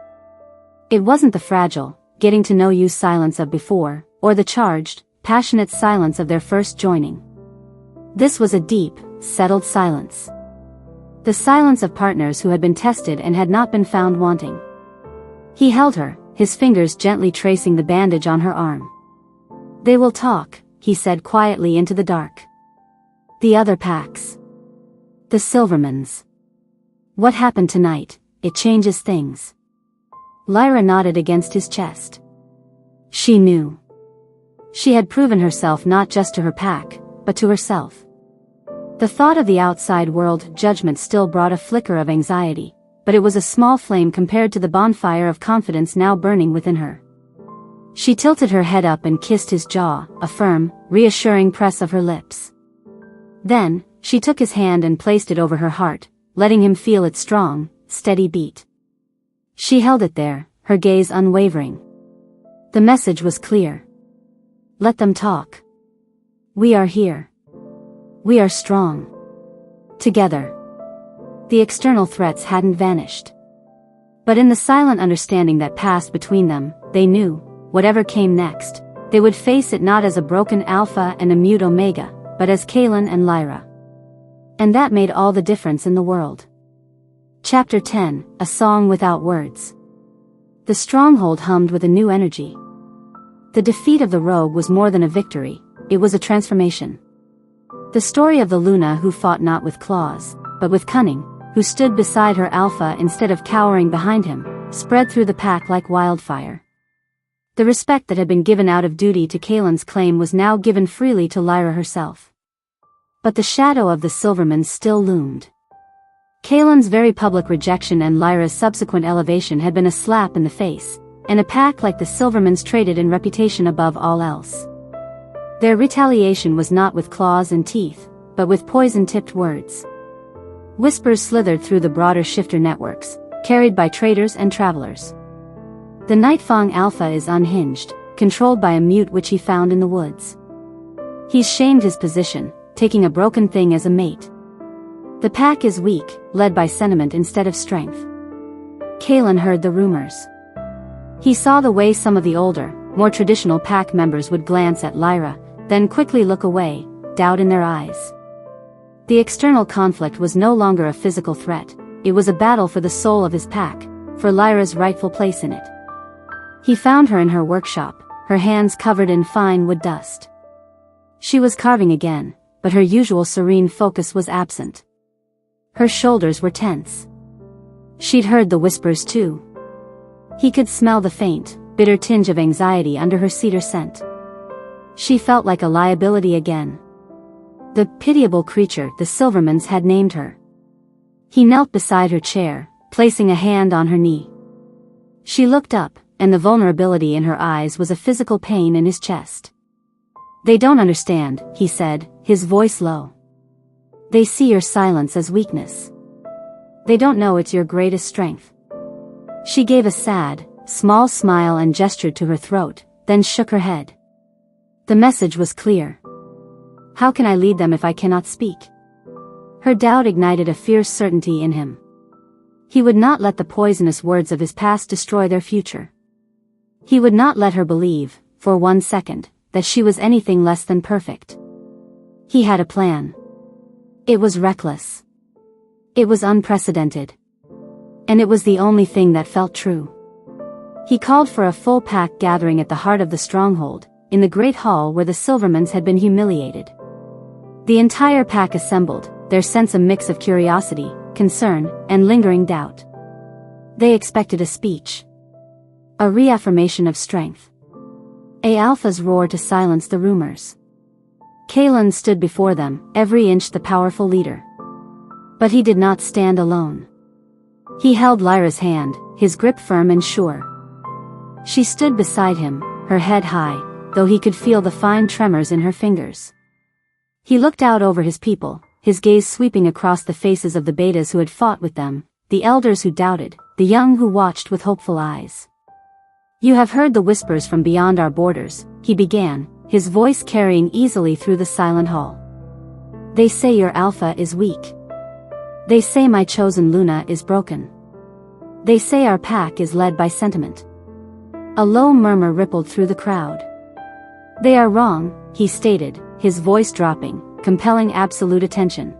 It wasn't the fragile, getting-to-know-you silence of before, or the charged, passionate silence of their first joining. This was a deep, settled silence. The silence of partners who had been tested and had not been found wanting. He held her, his fingers gently tracing the bandage on her arm. They will talk, he said quietly into the dark. The other packs. The Silvermans. What happened tonight, it changes things. Lyra nodded against his chest. She knew. She had proven herself not just to her pack, but to herself. The thought of the outside world judgment still brought a flicker of anxiety, but it was a small flame compared to the bonfire of confidence now burning within her. She tilted her head up and kissed his jaw, a firm, reassuring press of her lips. Then, she took his hand and placed it over her heart, letting him feel its strong, steady beat. She held it there, her gaze unwavering. The message was clear. Let them talk. We are here. We are strong. Together. The external threats hadn't vanished. But in the silent understanding that passed between them, they knew, whatever came next, they would face it not as a broken alpha and a mute omega, but as Kaelen and Lyra. And that made all the difference in the world. Chapter 10, A Song Without Words. The stronghold hummed with a new energy. The defeat of the rogue was more than a victory, it was a transformation. The story of the Luna who fought not with claws, but with cunning, who stood beside her alpha instead of cowering behind him, spread through the pack like wildfire. The respect that had been given out of duty to Kaelen's claim was now given freely to Lyra herself. But the shadow of the Silvermans still loomed. Kaelen's very public rejection and Lyra's subsequent elevation had been a slap in the face, and a pack like the Silvermans traded in reputation above all else. Their retaliation was not with claws and teeth, but with poison-tipped words. Whispers slithered through the broader shifter networks, carried by traders and travelers. The Nightfang Alpha is unhinged, controlled by a mute which he found in the woods. He's shamed his position, taking a broken thing as a mate. The pack is weak, led by sentiment instead of strength. Kaelen heard the rumors. He saw the way some of the older, more traditional pack members would glance at Lyra, then quickly look away, doubt in their eyes. The external conflict was no longer a physical threat, it was a battle for the soul of his pack, for Lyra's rightful place in it. He found her in her workshop, her hands covered in fine wood dust. She was carving again, but her usual serene focus was absent. Her shoulders were tense. She'd heard the whispers too. He could smell the faint, bitter tinge of anxiety under her cedar scent. She felt like a liability again. The pitiable creature the Silvermans had named her. He knelt beside her chair, placing a hand on her knee. She looked up, and the vulnerability in her eyes was a physical pain in his chest. "They don't understand," he said, his voice low. "They see your silence as weakness. They don't know it's your greatest strength." She gave a sad, small smile and gestured to her throat, then shook her head. The message was clear. How can I lead them if I cannot speak? Her doubt ignited a fierce certainty in him. He would not let the poisonous words of his past destroy their future. He would not let her believe, for 1 second, that she was anything less than perfect. He had a plan. It was reckless. It was unprecedented. And it was the only thing that felt true. He called for a full pack gathering at the heart of the stronghold, in the great hall where the Silvermans had been humiliated. The entire pack assembled, their sense a mix of curiosity, concern, and lingering doubt. They expected a speech. A reaffirmation of strength. A alpha's roar to silence the rumors. Kaelen stood before them, every inch the powerful leader. But he did not stand alone. He held Lyra's hand, his grip firm and sure. She stood beside him, her head high, though he could feel the fine tremors in her fingers. He looked out over his people, his gaze sweeping across the faces of the betas who had fought with them, the elders who doubted, the young who watched with hopeful eyes. "You have heard the whispers from beyond our borders," he began, his voice carrying easily through the silent hall. "They say your alpha is weak. They say my chosen Luna is broken. They say our pack is led by sentiment." A low murmur rippled through the crowd. "They are wrong," he stated, his voice dropping, compelling absolute attention.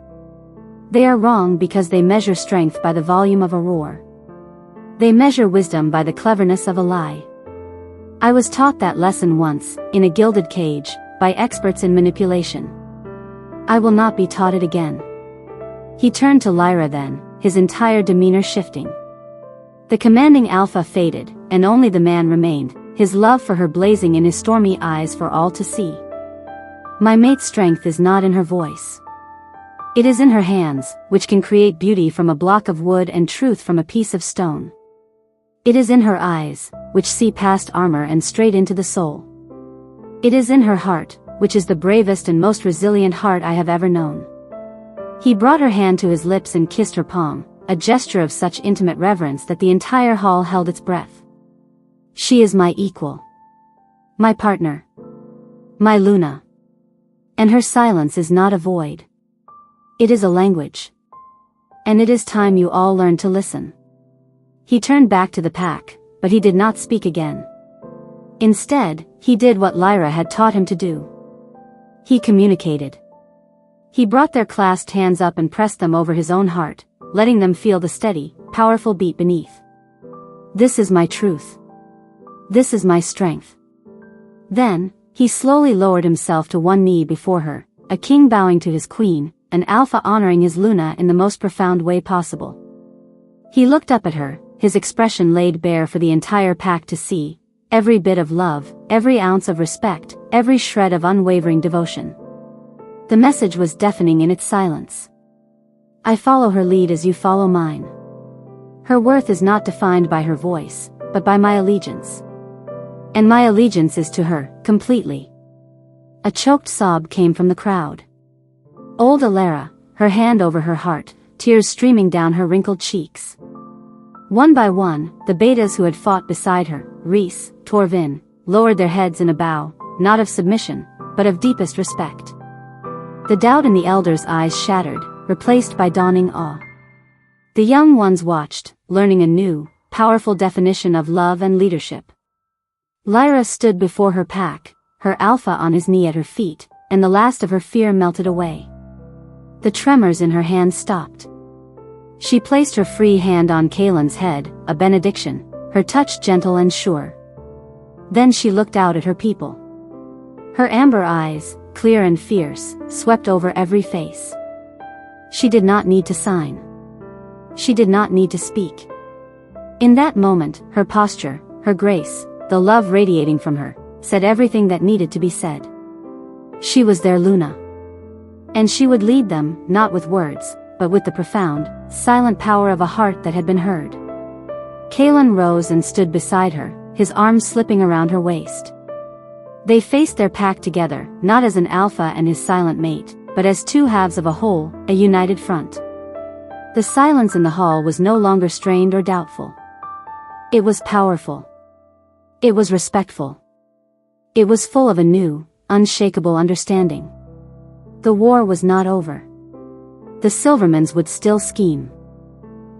"They are wrong because they measure strength by the volume of a roar. They measure wisdom by the cleverness of a lie. I was taught that lesson once, in a gilded cage, by experts in manipulation. I will not be taught it again." He turned to Lyra then, his entire demeanor shifting. The commanding alpha faded, and only the man remained, his love for her blazing in his stormy eyes for all to see. "My mate's strength is not in her voice. It is in her hands, which can create beauty from a block of wood and truth from a piece of stone. It is in her eyes, which see past armor and straight into the soul. It is in her heart, which is the bravest and most resilient heart I have ever known." He brought her hand to his lips and kissed her palm, a gesture of such intimate reverence that the entire hall held its breath. "She is my equal. My partner. My Luna. And her silence is not a void. It is a language. And it is time you all learn to listen." He turned back to the pack, but he did not speak again. Instead, he did what Lyra had taught him to do. He communicated. He brought their clasped hands up and pressed them over his own heart, letting them feel the steady, powerful beat beneath. "This is my truth. This is my strength." Then, he slowly lowered himself to one knee before her, a king bowing to his queen, an alpha honoring his Luna in the most profound way possible. He looked up at her, his expression laid bare for the entire pack to see, every bit of love, every ounce of respect, every shred of unwavering devotion. The message was deafening in its silence. "I follow her lead as you follow mine. Her worth is not defined by her voice, but by my allegiance. And my allegiance is to her, completely." A choked sob came from the crowd. Old Lyra, her hand over her heart, tears streaming down her wrinkled cheeks. One by one, the betas who had fought beside her, Reese, Torvin, lowered their heads in a bow, not of submission, but of deepest respect. The doubt in the elders' eyes shattered, replaced by dawning awe. The young ones watched, learning a new, powerful definition of love and leadership. Lyra stood before her pack, her alpha on his knee at her feet, and the last of her fear melted away. The tremors in her hands stopped. She placed her free hand on Kaelen's head, a benediction, her touch gentle and sure. Then she looked out at her people. Her amber eyes, clear and fierce, swept over every face. She did not need to sign. She did not need to speak. In that moment, her posture, her grace, the love radiating from her, said everything that needed to be said. She was their Luna. And she would lead them, not with words, but with the profound, silent power of a heart that had been heard. Kaelen rose and stood beside her, his arms slipping around her waist. They faced their pack together, not as an alpha and his silent mate, but as two halves of a whole, a united front. The silence in the hall was no longer strained or doubtful. It was powerful. It was respectful. It was full of a new, unshakable understanding. The war was not over. The Silvermans would still scheme.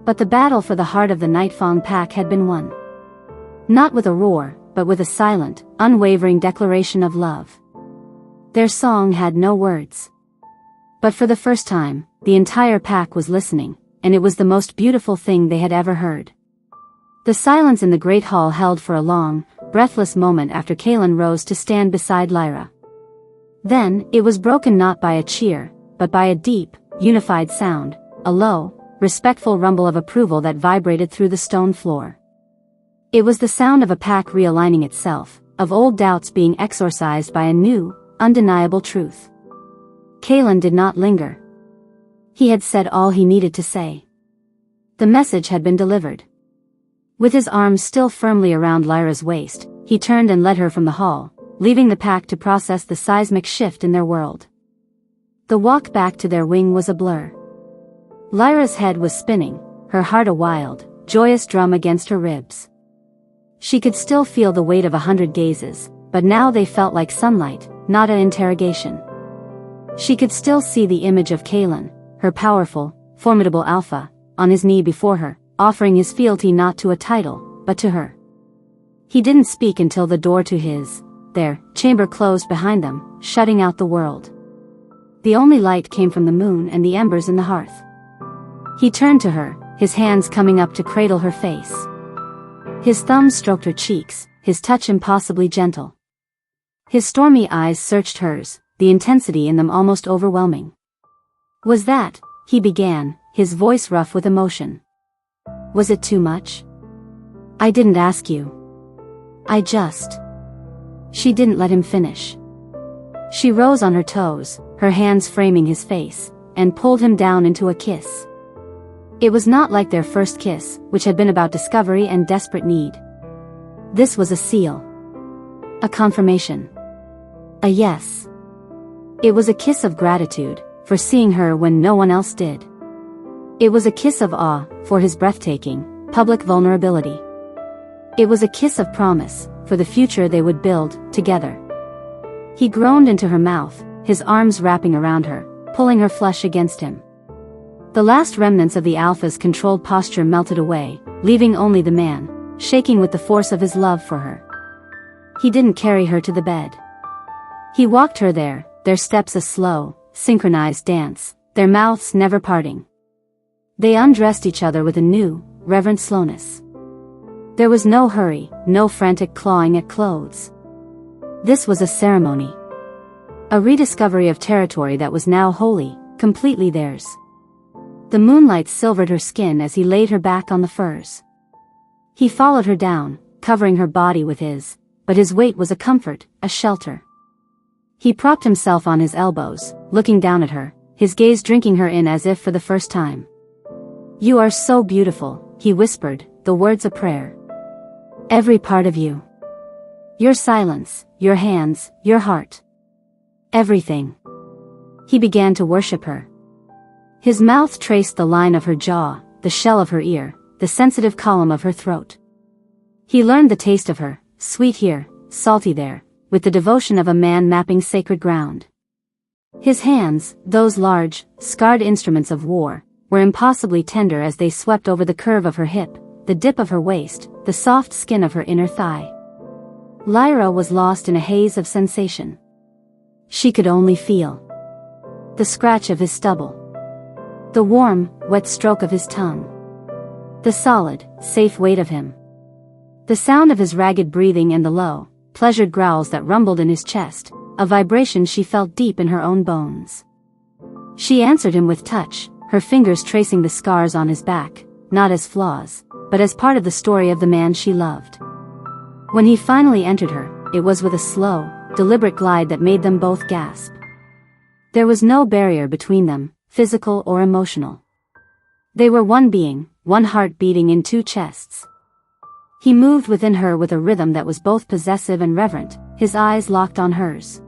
But the battle for the heart of the Nightfang Pack had been won. Not with a roar, but with a silent, unwavering declaration of love. Their song had no words. But for the first time, the entire pack was listening, and it was the most beautiful thing they had ever heard. The silence in the great hall held for a long, breathless moment after Kaelen rose to stand beside Lyra. Then, it was broken not by a cheer, but by a deep, unified sound, a low, respectful rumble of approval that vibrated through the stone floor. It was the sound of a pack realigning itself, of old doubts being exorcised by a new, undeniable truth. Kaelen did not linger. He had said all he needed to say. The message had been delivered. With his arms still firmly around Lyra's waist, he turned and led her from the hall, leaving the pack to process the seismic shift in their world. The walk back to their wing was a blur. Lyra's head was spinning, her heart a wild, joyous drum against her ribs. She could still feel the weight of 100 gazes, but now they felt like sunlight, not an interrogation. She could still see the image of Kaelen, her powerful, formidable alpha, on his knee before her, offering his fealty not to a title, but to her. He didn't speak until the door to their chamber closed behind them, shutting out the world. The only light came from the moon and the embers in the hearth. He turned to her, his hands coming up to cradle her face. His thumbs stroked her cheeks, his touch impossibly gentle. His stormy eyes searched hers, the intensity in them almost overwhelming. "Was that," he began, his voice rough with emotion. "Was it too much? I didn't ask you. I just..." She didn't let him finish. She rose on her toes, her hands framing his face, and pulled him down into a kiss. It was not like their first kiss, which had been about discovery and desperate need. This was a seal. A confirmation. A yes. It was a kiss of gratitude, for seeing her when no one else did. It was a kiss of awe, for his breathtaking, public vulnerability. It was a kiss of promise, for the future they would build, together. He groaned into her mouth, his arms wrapping around her, pulling her flesh against him. The last remnants of the alpha's controlled posture melted away, leaving only the man, shaking with the force of his love for her. He didn't carry her to the bed. He walked her there, their steps a slow, synchronized dance, their mouths never parting. They undressed each other with a new, reverent slowness. There was no hurry, no frantic clawing at clothes. This was a ceremony. A rediscovery of territory that was now wholly, completely theirs. The moonlight silvered her skin as he laid her back on the furs. He followed her down, covering her body with his, but his weight was a comfort, a shelter. He propped himself on his elbows, looking down at her, his gaze drinking her in as if for the first time. "You are so beautiful," he whispered, the words a prayer. "Every part of you. Your silence, your hands, your heart. Everything." He began to worship her. His mouth traced the line of her jaw, the shell of her ear, the sensitive column of her throat. He learned the taste of her, sweet here, salty there, with the devotion of a man mapping sacred ground. His hands, those large, scarred instruments of war, were impossibly tender as they swept over the curve of her hip, the dip of her waist, the soft skin of her inner thigh. Lyra was lost in a haze of sensation. She could only feel the scratch of his stubble, the warm, wet stroke of his tongue, the solid, safe weight of him, the sound of his ragged breathing and the low, pleasured growls that rumbled in his chest, a vibration she felt deep in her own bones. She answered him with touch, her fingers tracing the scars on his back, not as flaws, but but as part of the story of the man she loved. When he finally entered her, it was with a slow, deliberate glide that made them both gasp. There was no barrier between them, physical or emotional. They were one being, one heart beating in two chests. He moved within her with a rhythm that was both possessive and reverent, his eyes locked on hers.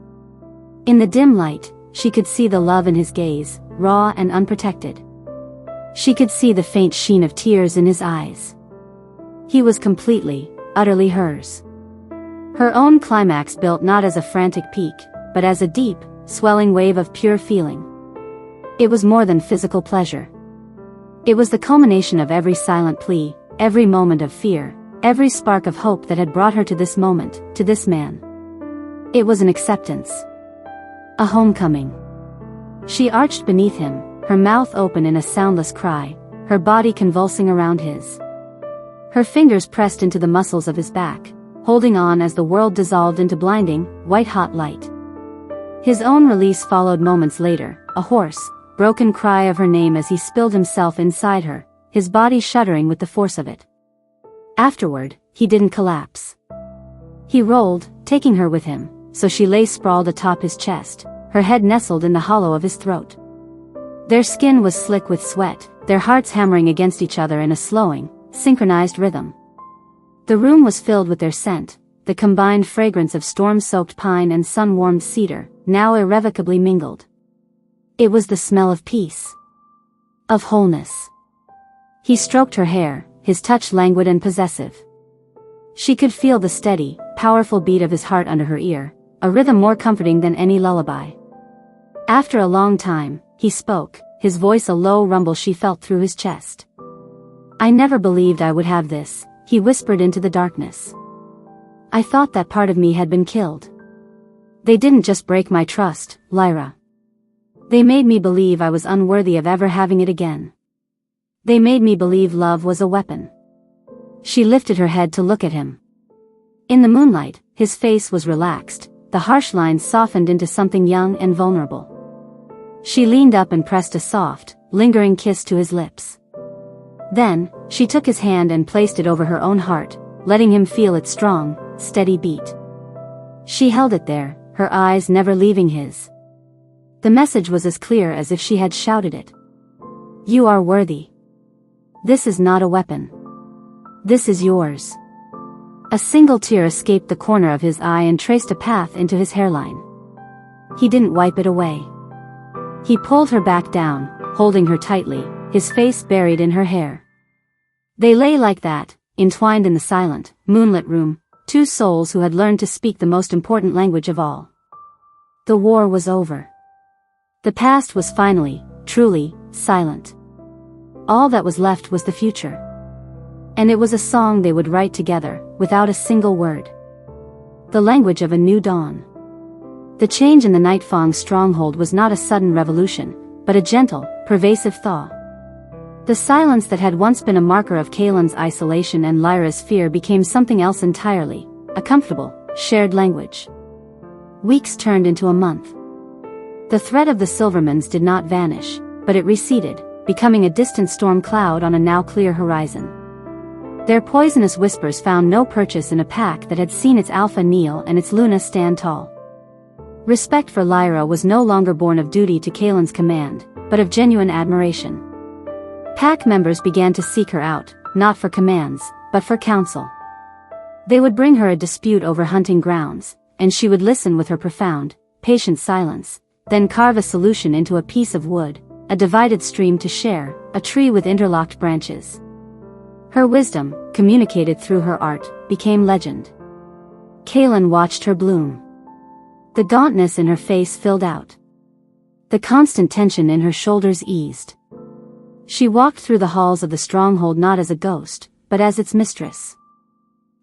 In the dim light, she could see the love in his gaze, raw and unprotected. She could see the faint sheen of tears in his eyes. He was completely, utterly hers. Her own climax built not as a frantic peak, but as a deep, swelling wave of pure feeling. It was more than physical pleasure. It was the culmination of every silent plea, every moment of fear, every spark of hope that had brought her to this moment, to this man. It was an acceptance. A homecoming. She arched beneath him, her mouth open in a soundless cry, her body convulsing around his. Her fingers pressed into the muscles of his back, holding on as the world dissolved into blinding, white-hot light. His own release followed moments later, a hoarse, broken cry of her name as he spilled himself inside her, his body shuddering with the force of it. Afterward, he didn't collapse. He rolled, taking her with him, so she lay sprawled atop his chest, her head nestled in the hollow of his throat. Their skin was slick with sweat, their hearts hammering against each other in a slowing, synchronized rhythm. The room was filled with their scent, the combined fragrance of storm-soaked pine and sun-warmed cedar, now irrevocably mingled. It was the smell of peace. Of wholeness. He stroked her hair, his touch languid and possessive. She could feel the steady, powerful beat of his heart under her ear, a rhythm more comforting than any lullaby. After a long time, he spoke, his voice a low rumble she felt through his chest. "I never believed I would have this," he whispered into the darkness. "I thought that part of me had been killed. They didn't just break my trust, Lyra. They made me believe I was unworthy of ever having it again. They made me believe love was a weapon." She lifted her head to look at him. In the moonlight, his face was relaxed, the harsh lines softened into something young and vulnerable. She leaned up and pressed a soft, lingering kiss to his lips. Then, she took his hand and placed it over her own heart, letting him feel its strong, steady beat. She held it there, her eyes never leaving his. The message was as clear as if she had shouted it. "You are worthy. This is not a weapon. This is yours." A single tear escaped the corner of his eye and traced a path into his hairline. He didn't wipe it away. He pulled her back down, holding her tightly, his face buried in her hair. They lay like that, entwined in the silent, moonlit room, two souls who had learned to speak the most important language of all. The war was over. The past was finally, truly, silent. All that was left was the future. And it was a song they would write together, without a single word. The language of a new dawn. The change in the Nightfang stronghold was not a sudden revolution, but a gentle, pervasive thaw. The silence that had once been a marker of Kaelen's isolation and Lyra's fear became something else entirely, a comfortable, shared language. Weeks turned into a month. The threat of the Silvermans did not vanish, but it receded, becoming a distant storm cloud on a now clear horizon. Their poisonous whispers found no purchase in a pack that had seen its alpha kneel and its Luna stand tall. Respect for Lyra was no longer born of duty to Kaelen's command, but of genuine admiration. Pack members began to seek her out, not for commands, but for counsel. They would bring her a dispute over hunting grounds, and she would listen with her profound, patient silence, then carve a solution into a piece of wood, a divided stream to share, a tree with interlocked branches. Her wisdom, communicated through her art, became legend. Kaelen watched her bloom. The gauntness in her face filled out. The constant tension in her shoulders eased. She walked through the halls of the stronghold not as a ghost, but as its mistress.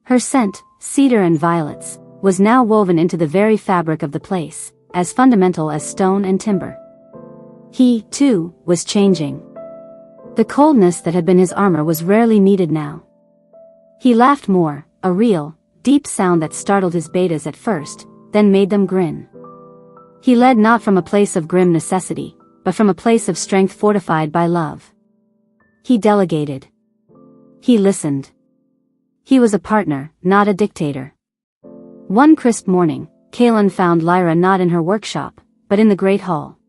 Her scent, cedar and violets, was now woven into the very fabric of the place, as fundamental as stone and timber. He, too, was changing. The coldness that had been his armor was rarely needed now. He laughed more, a real, deep sound that startled his betas at first, then made them grin. He led not from a place of grim necessity, but from a place of strength fortified by love. He delegated. He listened. He was a partner, not a dictator. One crisp morning, Kaelen found Lyra not in her workshop, but in the great hall.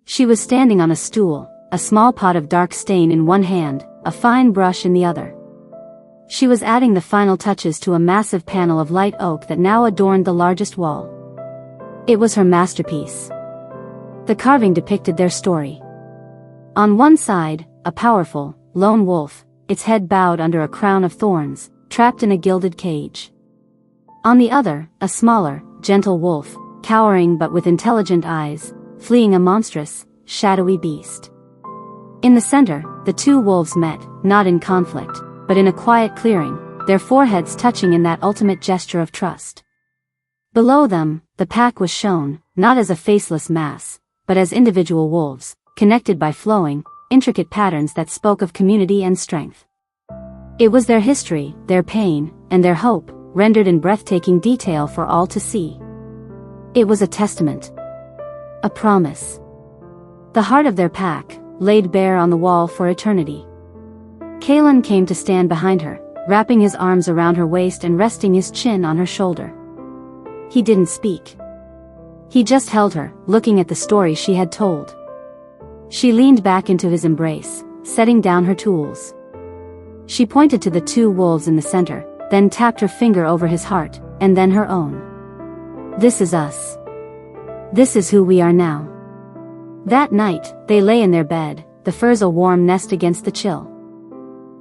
She was standing on a stool, a small pot of dark stain in one hand, a fine brush in the other. She was adding the final touches to a massive panel of light oak that now adorned the largest wall. It was her masterpiece. The carving depicted their story. On one side, a powerful, lone wolf, its head bowed under a crown of thorns, trapped in a gilded cage. On the other, a smaller, gentle wolf, cowering but with intelligent eyes, fleeing a monstrous, shadowy beast. In the center, the two wolves met, not in conflict, but in a quiet clearing, their foreheads touching in that ultimate gesture of trust. Below them, the pack was shown, not as a faceless mass, but as individual wolves, connected by flowing, intricate patterns that spoke of community and strength. It was their history, their pain, and their hope, rendered in breathtaking detail for all to see. It was a testament. A promise. The heart of their pack, laid bare on the wall for eternity. Kaelen came to stand behind her, wrapping his arms around her waist and resting his chin on her shoulder. He didn't speak. He just held her, looking at the story she had told. She leaned back into his embrace, setting down her tools. She pointed to the two wolves in the center, then tapped her finger over his heart, and then her own. This is us. This is who we are now. That night, they lay in their bed, the furs a warm nest against the chill.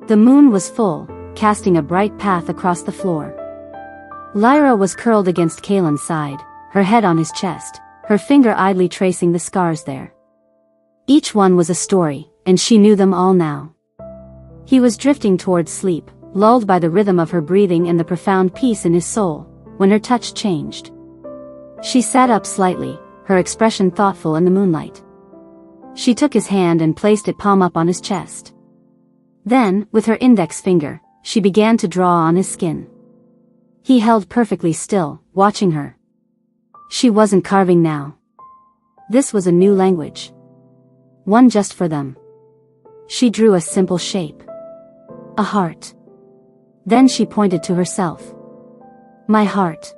The moon was full, casting a bright path across the floor. Lyra was curled against Kaelen's side, her head on his chest, her finger idly tracing the scars there. Each one was a story, and she knew them all now. He was drifting towards sleep, lulled by the rhythm of her breathing and the profound peace in his soul, when her touch changed. She sat up slightly, her expression thoughtful in the moonlight. She took his hand and placed it palm up on his chest. Then, with her index finger, she began to draw on his skin. He held perfectly still, watching her. She wasn't carving now. This was a new language. One just for them. She drew a simple shape. A heart. Then she pointed to herself. My heart.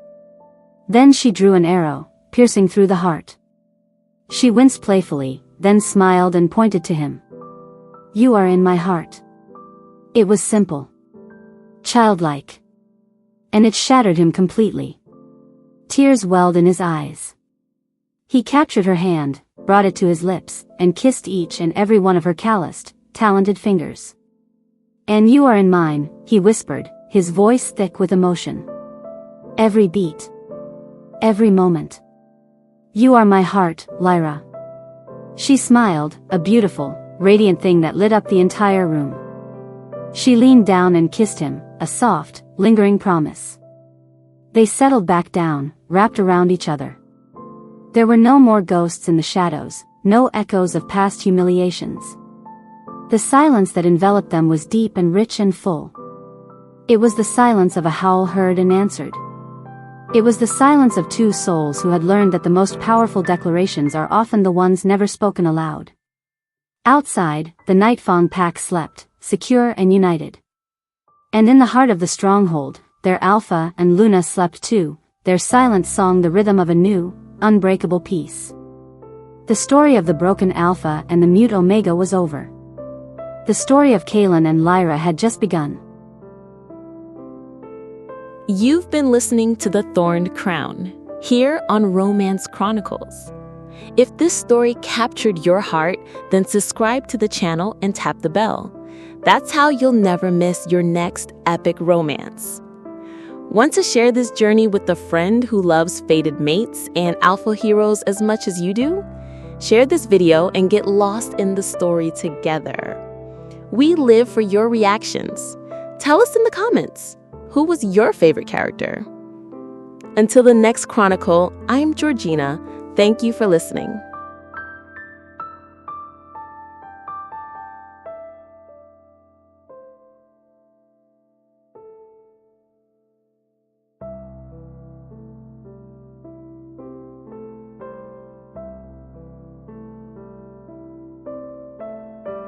Then she drew an arrow, piercing through the heart. She winced playfully, then smiled and pointed to him. You are in my heart. It was simple. Childlike. And it shattered him completely. Tears welled in his eyes. He captured her hand, brought it to his lips, and kissed each and every one of her calloused, talented fingers. And you are in mine, he whispered, his voice thick with emotion. Every beat. Every moment. You are my heart, Lyra. She smiled, a beautiful, radiant thing that lit up the entire room. She leaned down and kissed him, a soft, lingering promise. They settled back down, wrapped around each other. There were no more ghosts in the shadows, no echoes of past humiliations. The silence that enveloped them was deep and rich and full. It was the silence of a howl heard and answered. It was the silence of two souls who had learned that the most powerful declarations are often the ones never spoken aloud. Outside, the Nightfang Pack slept, secure and united. And in the heart of the stronghold, their Alpha and Luna slept too, their silent song the rhythm of a new, unbreakable peace. The story of the broken Alpha and the mute Omega was over. The story of Kaelen and Lyra had just begun. You've been listening to The Thorned Crown, here on Romance Chronicles. If this story captured your heart, then subscribe to the channel and tap the bell. That's how you'll never miss your next epic romance. Want to share this journey with a friend who loves fated mates and alpha heroes as much as you do? Share this video and get lost in the story together. We live for your reactions. Tell us in the comments, who was your favorite character? Until the next chronicle, I'm Georgina. Thank you for listening.